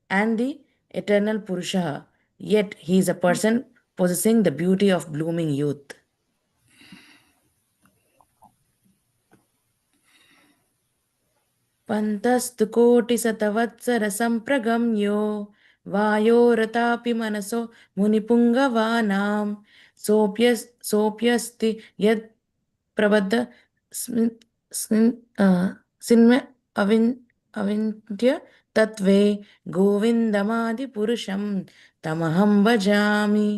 and the eternal Purusha, yet he is a person possessing the beauty of blooming youth. पन्तस्तु कोटिशतवत्सरसम्प्रगम्यो वायोरतापि मनसो मुनिपुङ्गवानां सोऽप्यस्ति यत् प्रबद्ध सिन्म अविन्त्य तत्त्वे गोविन्दमादिपुरुषं तमहं भजामि.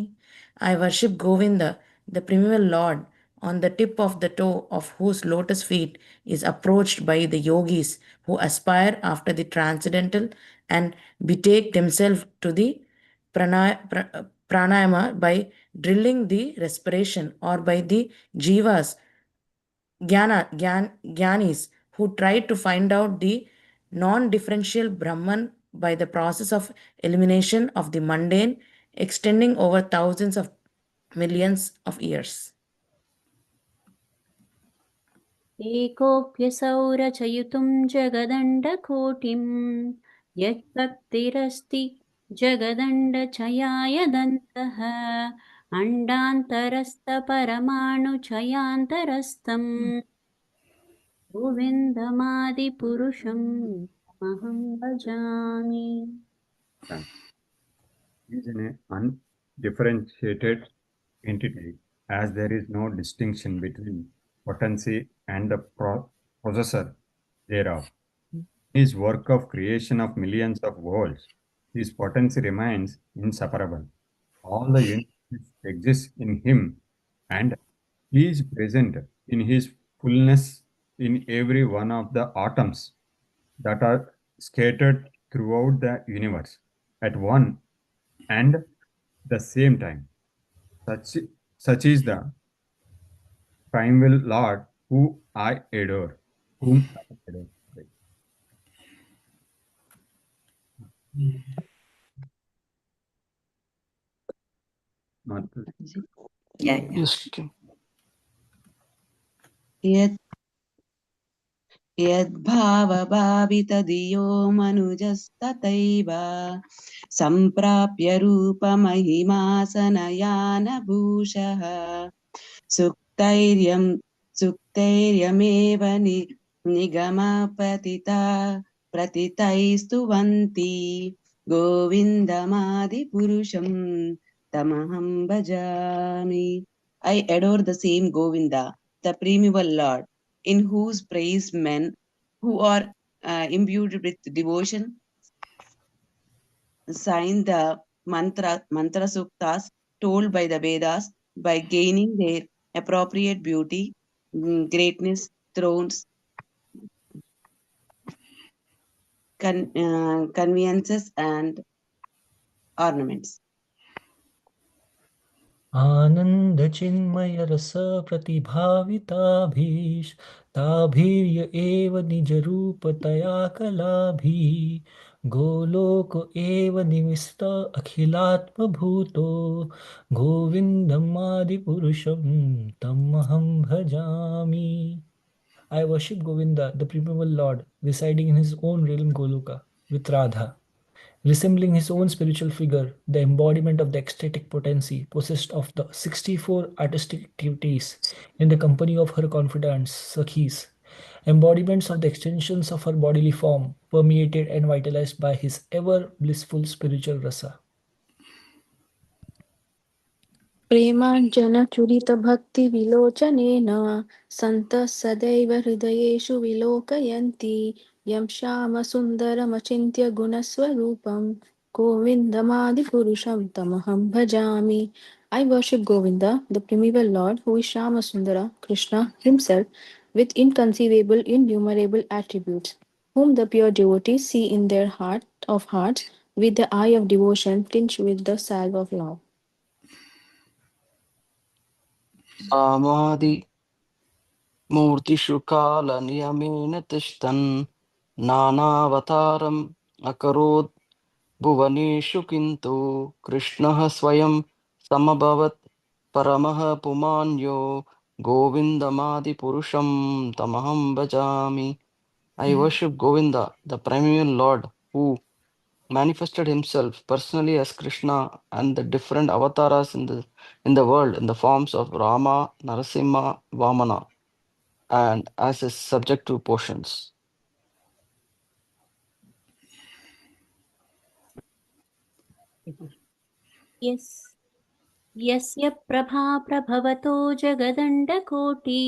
I worship Govinda, the primeval Lord, on the tip of the toe of whose lotus feet is approached by the yogis who aspire after the transcendental and betake themselves to the pranayama by drilling the respiration, or by the jivas, Gyanis, who try to find out the non-differential Brahman by the process of elimination of the mundane, extending over thousands of millions of years. एकोऽप्यसौ रचयितुं जगदण्डकोटिं यत्भक्तिरस्ति जगदण्डचयाय दन्तः अण्डान्तरस्थपरमाणुचयान्तरस्थम् गोविन्दमादिपुरुषं तमहं भजामि. Is an undifferentiated entity, as there is no distinction between potency and the possessor thereof. His work of creation of millions of worlds, his potency remains inseparable. All the universe exists in him, and he is present in his fullness in every one of the atoms that are scattered throughout the universe at one and the same time. Such is the primeval Lord whom I adore. Sorry. Not Yeah, yeah. Yes, okay. यत् यद्भावभावितधियो मनुजस्तथैव सम्प्राप्य रूपमहिमासनयानभूषः सुक्तैर्यमेव निगमपतिता प्रतितैस्तुवन्ति गोविन्दमादिपुरुषं तमहं भजामि. I adore the same Govinda, the primeval Lord, in whose praise men who are imbued with devotion sign the mantra suktas told by the Vedas by gaining their appropriate beauty, greatness, thrones, conveyances, and ornaments. आनन्दचिन्मयरसप्रतिभाविताभीष् ताभिर्य एव निजरूपतया कलाभिः गोलोक एव निविष्ट अखिलात्मभूतो गोविन्दमादिपुरुषं तमहं भजामि. I worship Govinda, the primeval Lord, residing in his own realm Goloka, with Radha. Resembling his own spiritual figure, the embodiment of the ecstatic potency, possessed of the 64 artistic activities in the company of her confidants, Sakhis, embodiments of the extensions of her bodily form, permeated and vitalized by his ever blissful spiritual rasa. प्रेमाञ्जनचुरितभक्तिविलोचनेन सन्तः सदैव हृदयेषु विलोकयन्ति यं श्यामसुन्दरमचिन्त्य गुणस्वरूपं गोविन्दमादिपुरुषं तमहं भजामि. I worship Govinda, the primeval Lord, who is Shama Sundara, Krishna himself, with inconceivable, innumerable attributes, whom the pure devotees see in their heart of hearts with the eye of devotion tinged with the salve of love. Samadhi मूर्तिषु कालनियमेन तिष्ठन् नानावतारम् अकरोत् भुवनेषु किन्तु कृष्णः स्वयं समभवत् परमः पुमान्यो गोविन्दमादिपुरुषं तमहं भजामि. I worship Govinda, the primeval Lord, who manifested himself personally as Krishna and the different avatars in the world in the forms of Rama, Narasimha, Vamana, and as is subject to portions. Yes. यस्य Prabha प्रभवतो जगदण्डकोटि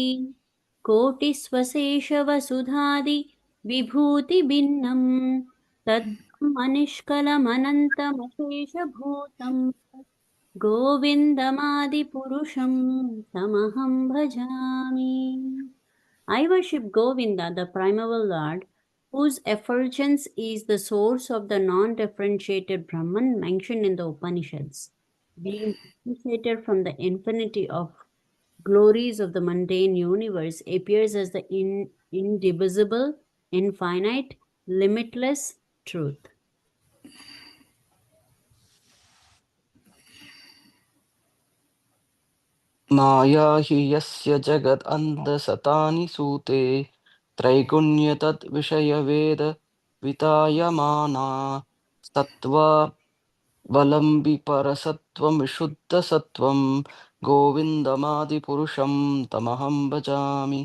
कोटिस्वशेषवसुधादि विभूतिभिन्नं तद्ब्रह्मनिष्कलमनन्तमशेषभूतं गोविन्दमादिपुरुषं तमहं भजामि. I worship Govinda, the primeval Lord, whose effulgence is the source of the non-differentiated Brahman mentioned in the Upanishads, being differentiated from the infinity of glories of the mundane universe, appears as the indivisible, infinite, limitless truth. माया हि यस्य जगत् अन्धसतानि सूते त्रैगुण्य तद्विषयवेद वितायमाना सत्त्वावलम्बि परसत्त्वमिशुद्धसत्त्वं गोविन्दमादिपुरुषं तमहं भजामि.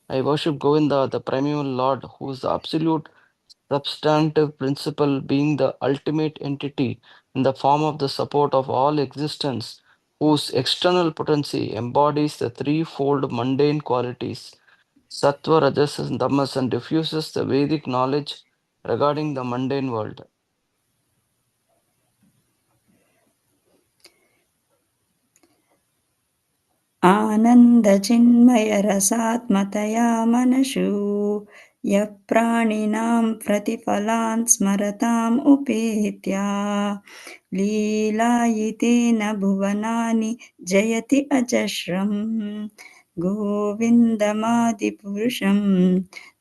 I worship Govinda, the primeval Lord, who is the absolute substantive principle, being the ultimate entity in the form of the support of all existence, whose external potency embodies the threefold mundane qualities sattva, rajas, and tamas, and diffuses the Vedic knowledge regarding the mundane world. आनन्दचिन्मयरसात्मतया मनशु यः प्राणिनां प्रतिफलान् स्मरताम् उपेत्या लीलायितेन भुवनानि जयति अजस्रम् गोविन्दमादिपुरुषं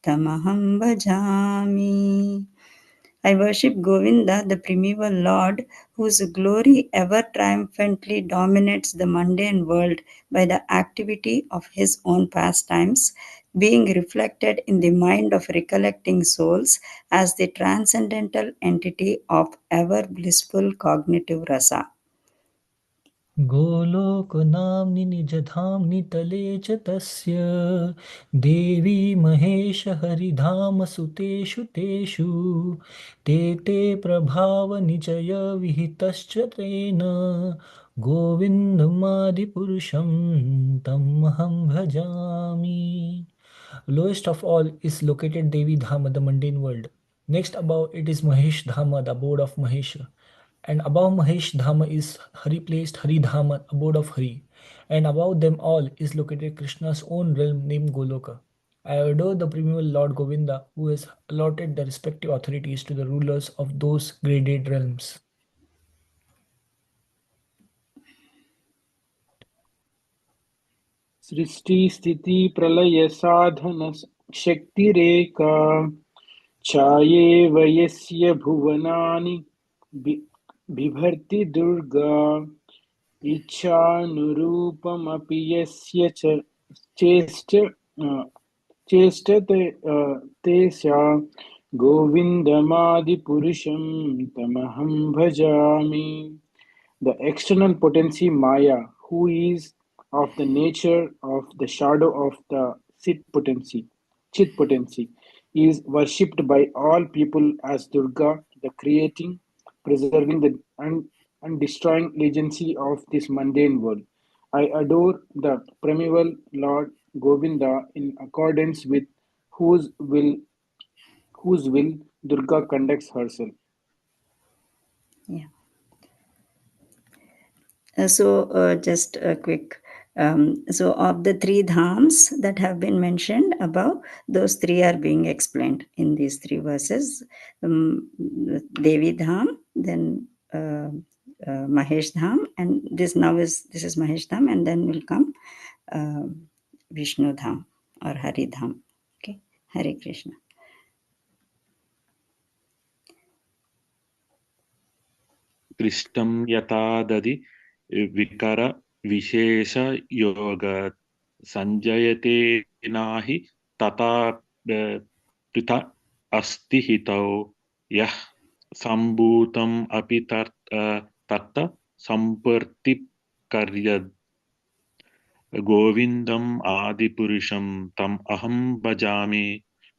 तमहं भजामि. I worship Govinda, the primeval Lord, whose glory ever triumphantly dominates the mundane world by the activity of his own pastimes, being reflected in the mind of recollecting souls as the transcendental entity of ever blissful cognitive rasa. गोलोकनाम्नि निजधाम्नि तले च तस्य देवी महेशहरिधामसुतेषु तेषु ते ते प्रभावनिचय विहितश्च तेन गोविन्दमादिपुरुषं तमहं भजामि. Lowest of all is located Devi Dhama, the mundane world. Next above it is Mahesh Dhama, the abode of Mahesha. And above Mahesh Dhama is Hari placed Hari Dhama, abode of Hari. And above them all is located Krishna's own realm named Goloka. I adore the primeval Lord Govinda, who has allotted the respective authorities to the rulers of those graded realms. सृष्टि स्थिति प्रलय साधन शक्तिरेका छायेव यस्य भुवनानि बिभर्ति दुर्गा इच्छानुरूपमपि यस्य चेष्टते तेषा गोविन्दमादिपुरुषं तमहं भजामि. The external potency Maya, who is of the nature of the shadow of the Chit potency, is worshipped by all people as Durga, the creating, preserving, and destroying agency of this mundane world. I adore the primeval Lord Govinda in accordance with whose will whose will Durga conducts herself. Yeah. Just a quick. So, of the three dhams that have been mentioned above, those three are being explained in these three verses. Devi Dham, then Mahesh Dham, and this is Mahesh Dham, and then will come Vishnu Dham or Hari Dham. Okay, Hare Krishna. कृष्णं यथा ददि vicar विशेष योग संजयते नाही तथा पृथा अस्ति हितौ यः सम्भूतम् अपि तत् सम्पर्तिकर्यद् गोविन्दम् आदिपुरुषं तम् अहं भजामि.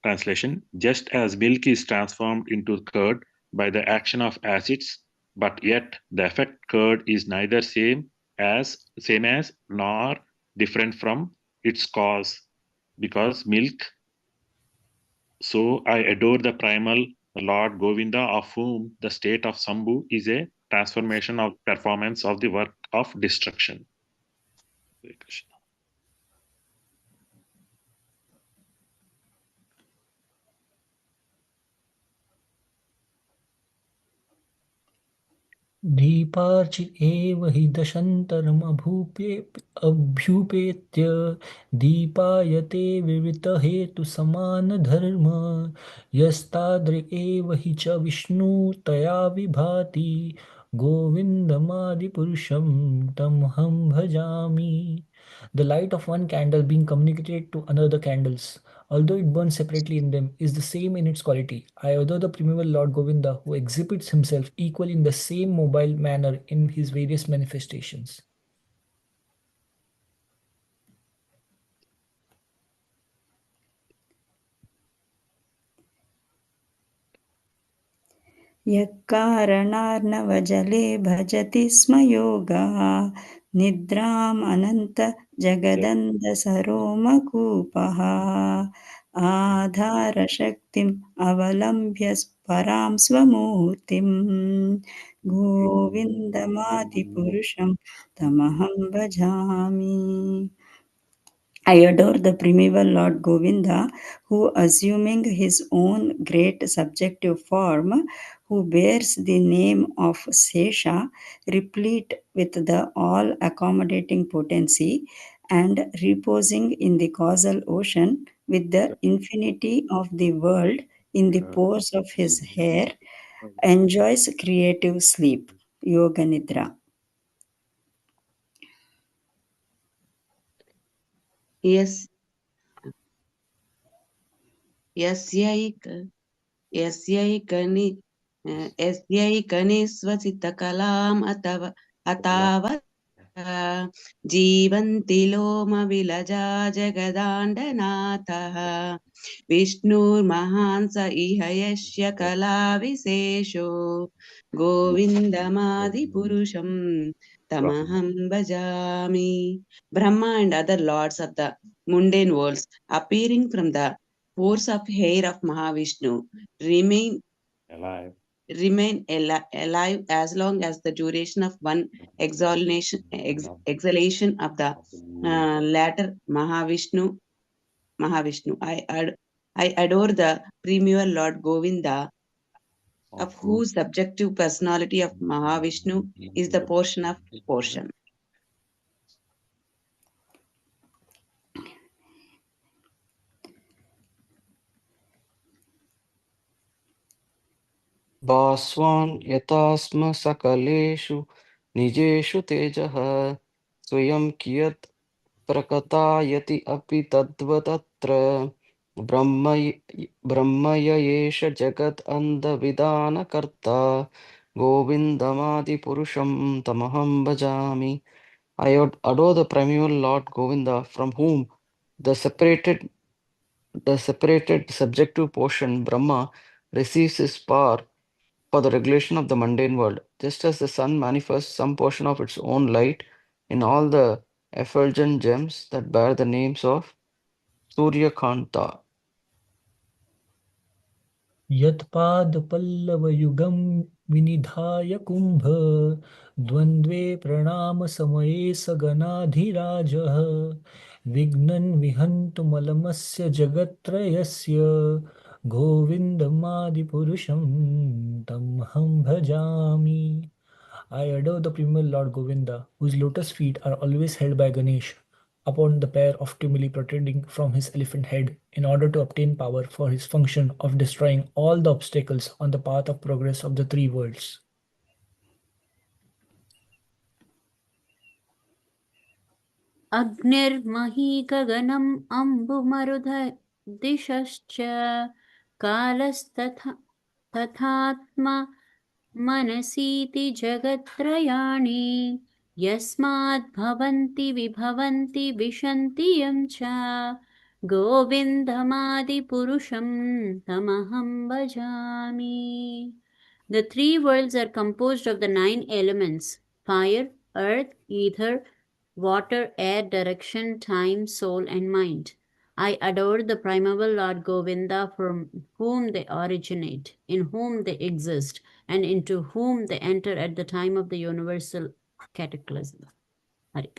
Translation: just as milk is transformed into curd by the action of acids, but yet the effect curd is neither same as nor different from its cause, because milk. So I adore the primal Lord Govinda, of whom the state of Sambhu is a transformation of performance of the work of destruction. Hare Krishna. दीपार्चि एव हि दशन्तरमभ्युपेत्य दीपायते विविधहेतुसमानधर्म यस्ताद्र एव हि च विष्णुतया विभाति Govindamadi Purusham Tamham Bhajami. The light of one candle being communicated to another candles, although it burns separately in them, is the same in its quality. I adore the primeval Lord Govinda, who exhibits himself equally in the same mobile manner in his various manifestations. यत्कारणार्णवजले भजति स्म योगः निद्राम् अनन्तजगदन्दसरोमकूपः आधारशक्तिम् अवलम्ब्य परां स्वमूर्तिम् गोविन्दमादिपुरुषं तमहं भजामि. I adore the primeval Lord Govinda, who, assuming his own great subjective form, who bears the name of Sesha, replete with the all-accommodating potency, and reposing in the causal ocean with the infinity of the world in the pores of his hair, enjoys creative sleep, Yoga Nidra. Yes, यस्यैकनि यस्यैकनिस्वसितकलाम् अतावत् जीवन्ति लोमविलजा जगदाण्डनाथः विष्णुर्महान् स इह यस्य कलाविशेषो गोविन्दमादिपुरुषं tamaham bhajami. Brahma and other lords of the mundane worlds, appearing from the pores of hair of Mahavishnu, remain alive as long as the duration of one exhalation of the latter Mahavishnu. I adore the primeval Lord Govinda, of whose subjective personality of Mahavishnu is the portion of portion. भास्वान् यथा स्म सकलेषु निजेषु तेजः स्वयं कियत् प्रकटायति अपि तद्वतत्र ब्रह्मय एष जगत् अन्धविधानकर्ता गोविन्दमादिपुरुषं तमहं भजामि. I adore the primeval Lord Govinda, from whom the separated subjective portion, Brahma, receives his power for the regulation of the mundane world, just as the sun manifests some portion of its own light in all the effulgent gems that bear the names of Surya Kanta. यत्पादपल्लवयुगं विनिधाय Kumbh द्वन्द्वे प्रणामसमये सगणाधिराजः विघ्नं विहन्तुमलमस्य जगत्त्रयस्य गोविन्दमादिपुरुषं तमहं भजामि. I adore the primal Lord Govinda, whose lotus feet are always held by Ganesh upon the pair of tumuli protruding from his elephant head, in order to obtain power for his function of destroying all the obstacles on the path of progress of the three worlds. अग्निर्महीगगनम् अम्बुमरुधदिशश्च कालस्तथात्मा मनसीति जगत्त्रयाणि यस्मात् भवन्ति विभवन्ति विशन्ति यं च गोविन्दमादिपुरुषं तमहं भजामि. The three worlds are composed of the 9 elements: fire, earth, ether, water, air, direction, time, soul, and mind. I adore the primeval Lord Govinda, from whom they originate, in whom they exist, and into whom they enter at the time of the universal cataclysm. Hari.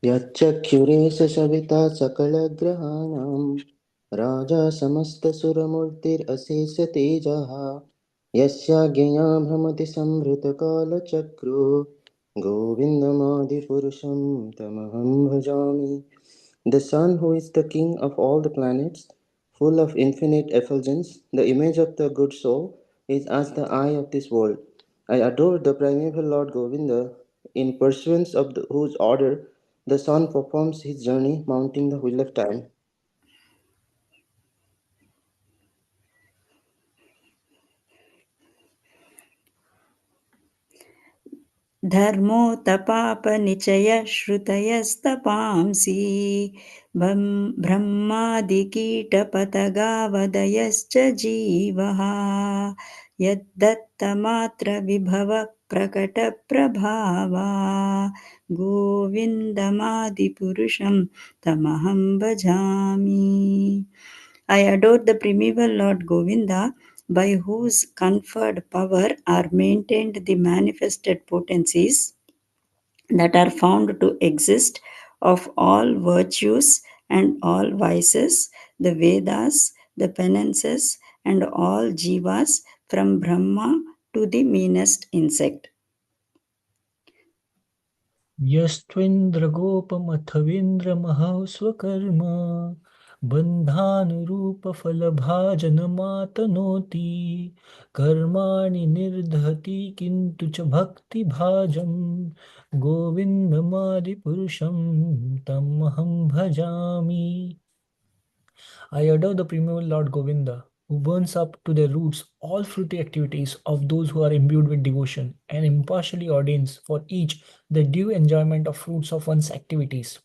यच्चक्षुरेश Savita सकलग्रहाणां Raja समस्तसुरमूर्तिरशेषतेजः यस्याज्ञया भ्रमति संहृतकालचक्रो गोविन्दमादिपुरुषं तमहं भजामि. The sun, who is the king of all the planets, full of infinite effulgence, the image of the good soul, is as the eye of this world. I adore the primeval Lord Govinda, in pursuance of whose order the sun performs his journey mounting the wheel of time. धर्मोत्तापनिचयश्रुतयस्तपांसि ब्रह्मादिकीटपतगावदयश्च जीवः यद्दत्तमात्रविभवः प्रकटप्रभावा गोविन्दमादिपुरुषं तमहं भजामि. I adore the primeval Lord Govinda, by whose conferred power are maintained the manifested potencies that are found to exist of all virtues and all vices, the Vedas, the penances, and all jivas from Brahma to the meanest insect. यस्त्वेन्द्रगोपमथवीन्द्रमहस्वकर्म बन्धानुरूपफलभाजनमातनोति कर्माणि निर्दहति किन्तु च भक्तिभाजं गोविन्दमादिपुरुषं तमहं भजामि. I adore the primeval Lord Govinda, who burns up to their roots all fruity activities of those who are imbued with devotion, and impartially ordains for each the due enjoyment of fruits of one's activities.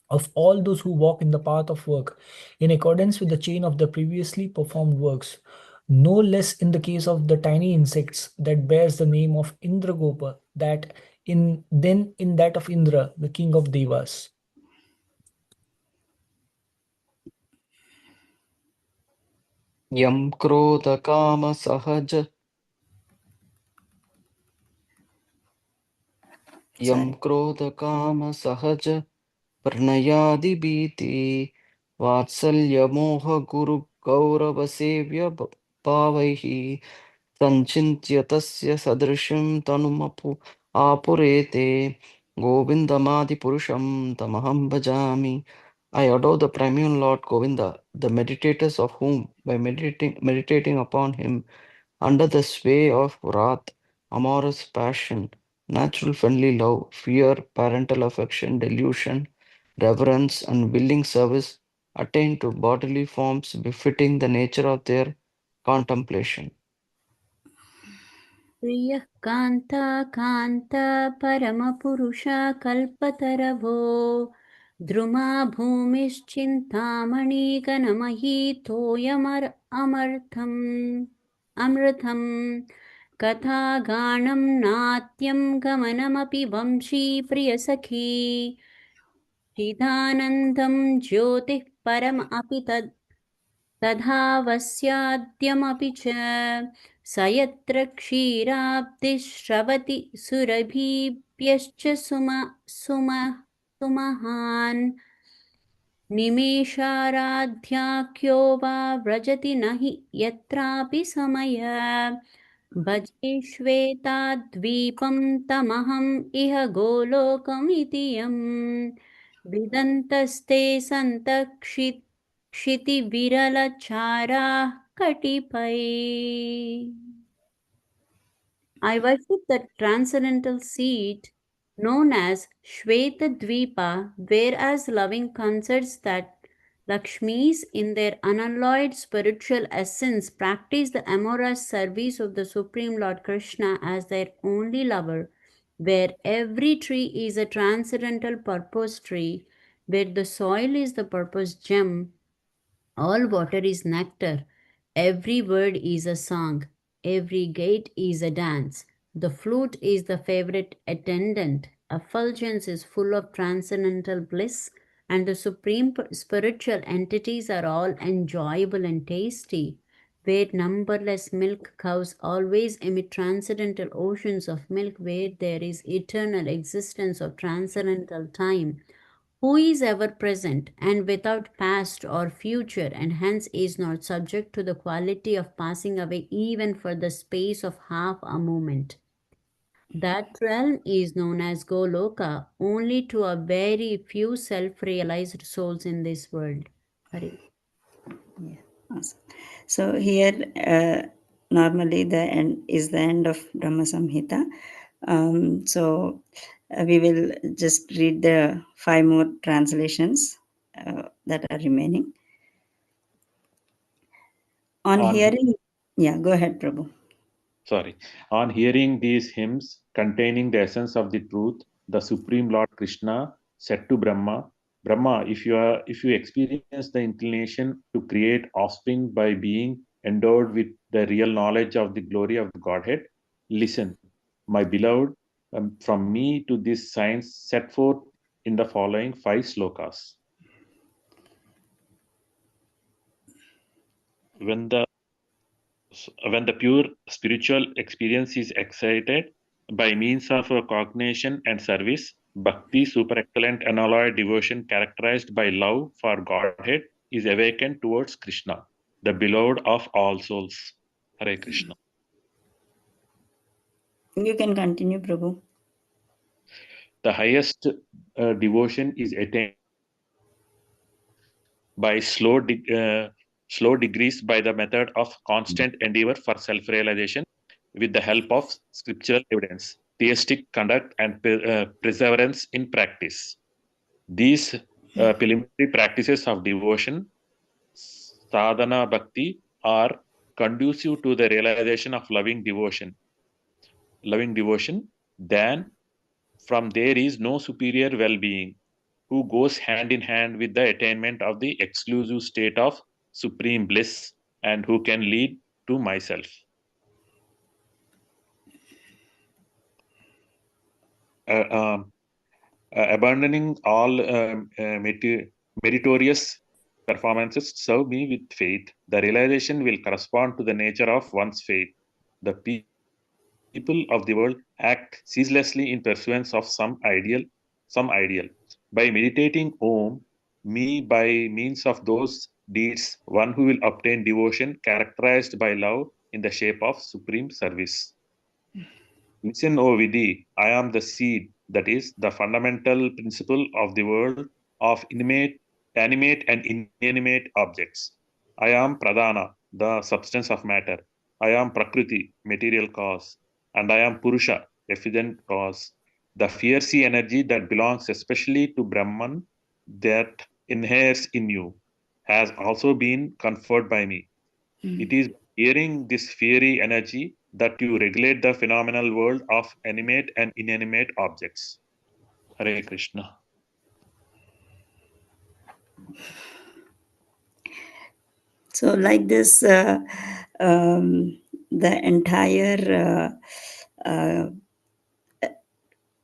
Of all those who walk in the path of work in accordance with the chain of the previously performed works, no less in the case of the tiny insects that bears the name of Indragopa, than in that of Indra, the king of Devas. Yam krodha kama sahaja Yam krodha kama sahaja pranayadi bhiti vatsalya moha guru gaurava sevya bhavaihi sanchintya tasya sadrishim tanumapu apurete govindamadi purusham tamaham bhajami. I adore the primeval Lord Govinda, the meditators of whom, by meditating upon him, under the sway of wrath, amorous passion, natural friendly love, fear, parental affection, delusion, reverence, and willing service, attain to bodily forms befitting the nature of their contemplation. प्रियः कान्ता कान्ता परमपुरुषा कल्पतरवो द्रुमा भूमिश्चिन्तामणिगणमयी तोयमर्थम् अमृतम् कथागानं नाट्यं गमनमपि वंशी प्रियसखी चिदानन्दं ज्योतिः परम अपि तथावस्याद्यमपि च स यत्र क्षीराब्धिश्रवति सुरभिभ्यश्च सुमहान् निमेषाराध्याख्यो वा व्रजति न हि यत्रापि समय भजे श्वेताद्वीपं तमहम् इह गोलोकमिति यम् विदन्तस्ते सन्तः क्षितिविरलचाराः कटिपै. I worship the transcendental seat known as Shvetadvipa, whereas loving concerts that Lakshmis in their unalloyed spiritual essence practice the amorous service of the Supreme Lord Krishna as their only lover, where every tree is a transcendental purpose tree, where the soil is the purpose gem, all water is nectar, every word is a song, every gait is a dance. The flute is the favorite attendant, effulgence is full of transcendental bliss, and the supreme spiritual entities are all enjoyable and tasty. Where numberless milk cows always emit transcendental oceans of milk, where there is eternal existence of transcendental time, who is ever present and without past or future, and hence is not subject to the quality of passing away even for the space of half a moment. That realm is known as Goloka only to a very few self-realized souls in this world. Hari. Yeah, awesome. So here normally the end is the end of Brahma Samhita. So we will just read the 5 more translations that are remaining. On hearing, yeah, go ahead, Prabhu. On hearing these hymns containing the essence of the truth, the Supreme Lord Krishna said to Brahma, Brahma, if you experience the inclination to create offspring by being endowed with the real knowledge of the glory of the Godhead, listen, my beloved, from me to this science set forth in the following 5 slokas. When the pure spiritual experience is excited by means of cognition and service, bhakti, super excellent unalloyed devotion characterized by love for Godhead, is awakened towards Krishna, the beloved of all souls. Hare Krishna. You can continue, Prabhu. The highest devotion is attained by slow degrees by the method of constant endeavor for self-realization with the help of scriptural evidence, theistic conduct, and perseverance in practice. These preliminary practices of devotion, sadhana bhakti, are conducive to the realization of loving devotion. Then from there is no superior well-being, who goes hand in hand with the attainment of the exclusive state of supreme bliss, and who can lead to myself. Abandoning all meritorious performances, serve me with faith. The realization will correspond to the nature of one's faith. The people of the world act ceaselessly in pursuance of some ideal. By meditating Om, me by means of those deeds, one who will obtain devotion characterized by love in the shape of supreme service. Listen, O Vidhi, I am the seed, that is, the fundamental principle of the world of animate and inanimate objects. I am Pradhana, the substance of matter. I am Prakriti, material cause. And I am Purusha, efficient cause. The fierce energy that belongs especially to Brahman, that inheres in you, has also been conferred by me. It is hearing this fiery energy that you regulate the phenomenal world of animate and inanimate objects. Hare Krishna. So, like this, the entire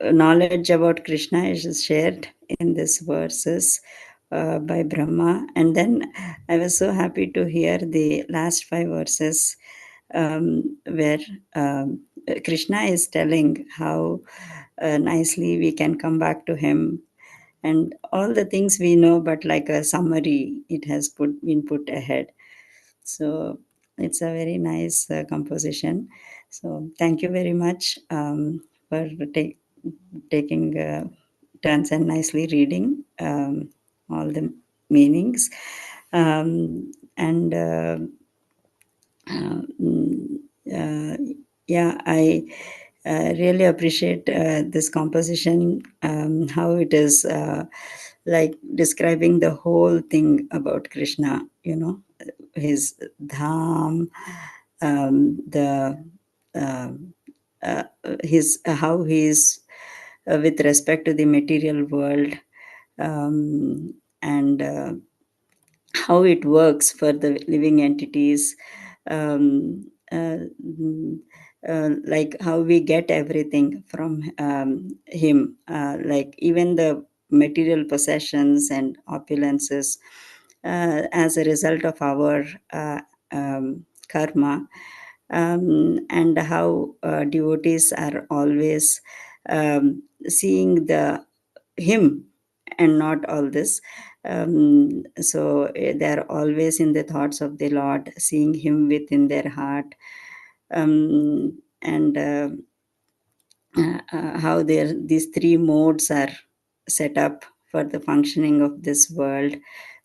knowledge about Krishna is shared in these verses by Brahma. And then I was so happy to hear the last 5 verses where Krishna is telling how nicely we can come back to him, and all the things we know, but like a summary, it has been put ahead. So it's a very nice composition. So thank you very much for taking turns and nicely reading all the meanings. And yeah, I really appreciate this composition, how it is like describing the whole thing about Krishna, his dham, his how he is with respect to the material world, and how it works for the living entities, like how we get everything from him, like even the material possessions and opulences as a result of our karma, and how devotees are always seeing the him and not all this. So they're always in the thoughts of the Lord, seeing him within their heart, and how these 3 modes are set up for the functioning of this world,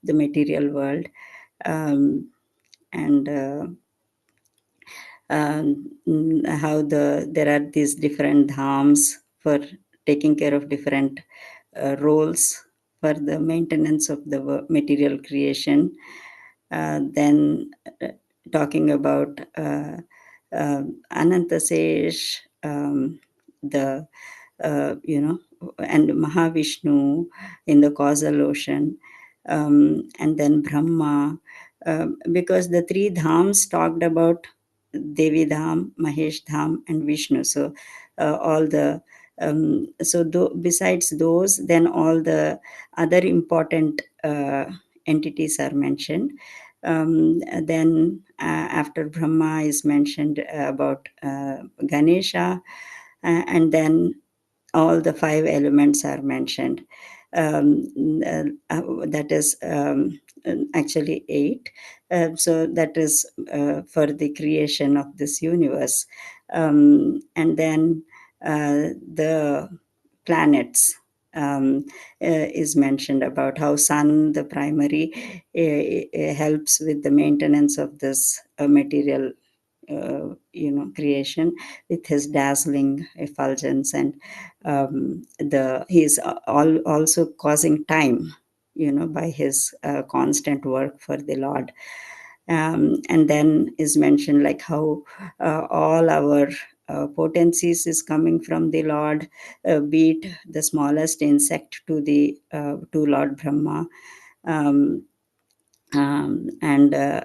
the material world. And how there are these different dhams for taking care of different roles for the maintenance of the material creation. Then talking about Anantasesh, the and Mahavishnu in the causal ocean, and then Brahma, because the three dhams talked about Devi Dham, Mahesh Dham, and Vishnu. So all the besides those, then all the other important entities are mentioned. Then after Brahma is mentioned about Ganesha, and then all the 5 elements are mentioned. That is actually 8. So that is for the creation of this universe. And then the planets is mentioned about how sun, the primary, helps with the maintenance of this material creation with his dazzling effulgence, and he's also causing time by his constant work for the Lord. And then is mentioned like how all our potencies is coming from the Lord, be it the smallest insect to Lord Brahma. And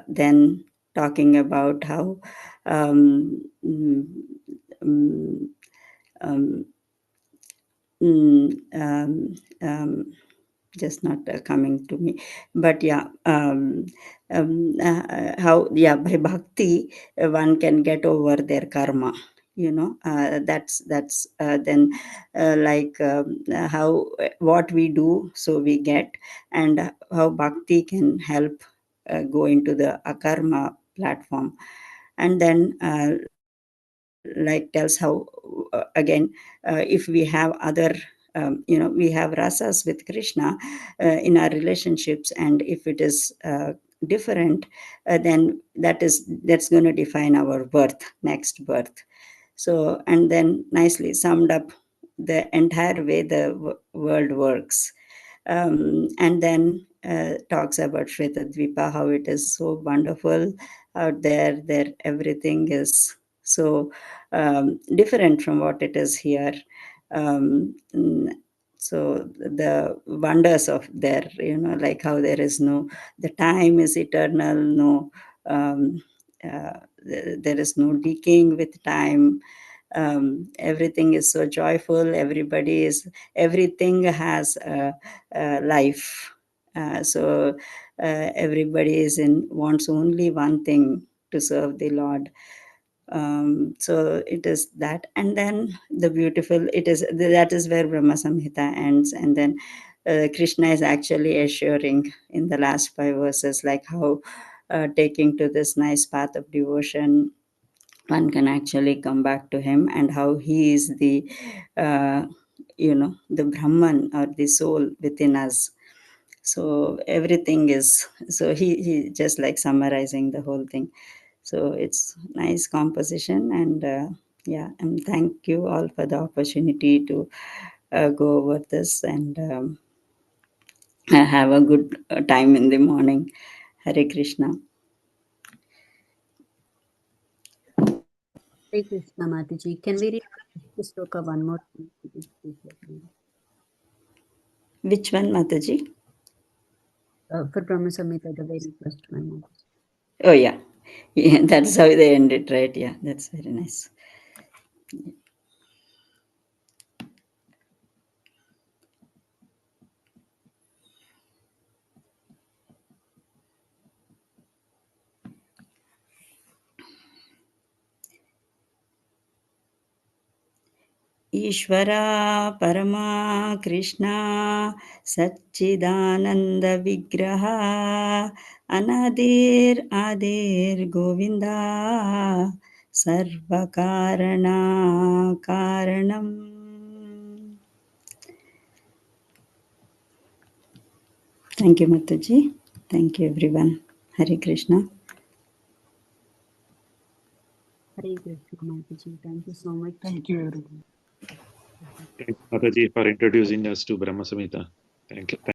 then talking about how um, mm, mm, um, just not coming to me, but yeah, how by bhakti one can get over their karma. That's then how what we do, so we get, and how bhakti can help go into the akarma platform. And then tells how again if we have other we have rasas with Krishna in our relationships, and if it is different, then that's going to define our next birth. So, and then nicely summed up the entire way the world works. And then talks about Shvetadvipa, how it is so wonderful out there. There, everything is so different from what it is here. So the wonders of there, like how there is the time is eternal, there is no decaying with time. Everything is so joyful. Everything has life. So everybody wants only one thing, to serve the Lord. So it is that. And then the beautiful, that is where Brahma Samhita ends. And then Krishna is actually assuring in the last 5 verses, like how taking to this nice path of devotion, one can actually come back to him, and how he is the the Brahman, or the soul within us. So everything is, so he just like summarizing the whole thing. So it's nice composition. And and thank you all for the opportunity to go over this, and have a good time in the morning. Hare Krishna. Hare Krishna, Mataji. Can we read the sloka one more time? Which one, Mataji? For Brahma Samhita, the very first one. Oh yeah, that's how they end it, right? Yeah, that's very nice. Ishvara Parama Krishna Satchidananda Vigraha Anadir Adir Govinda Sarvakarana Karanam. Thank you, Mataji. Thank you, everyone. Hare Krishna. Hare Krishna, Mataji. Thank you so much. Thank you, everyone. Thank you, Mataji, for introducing us to Brahma Samhita. Thank you.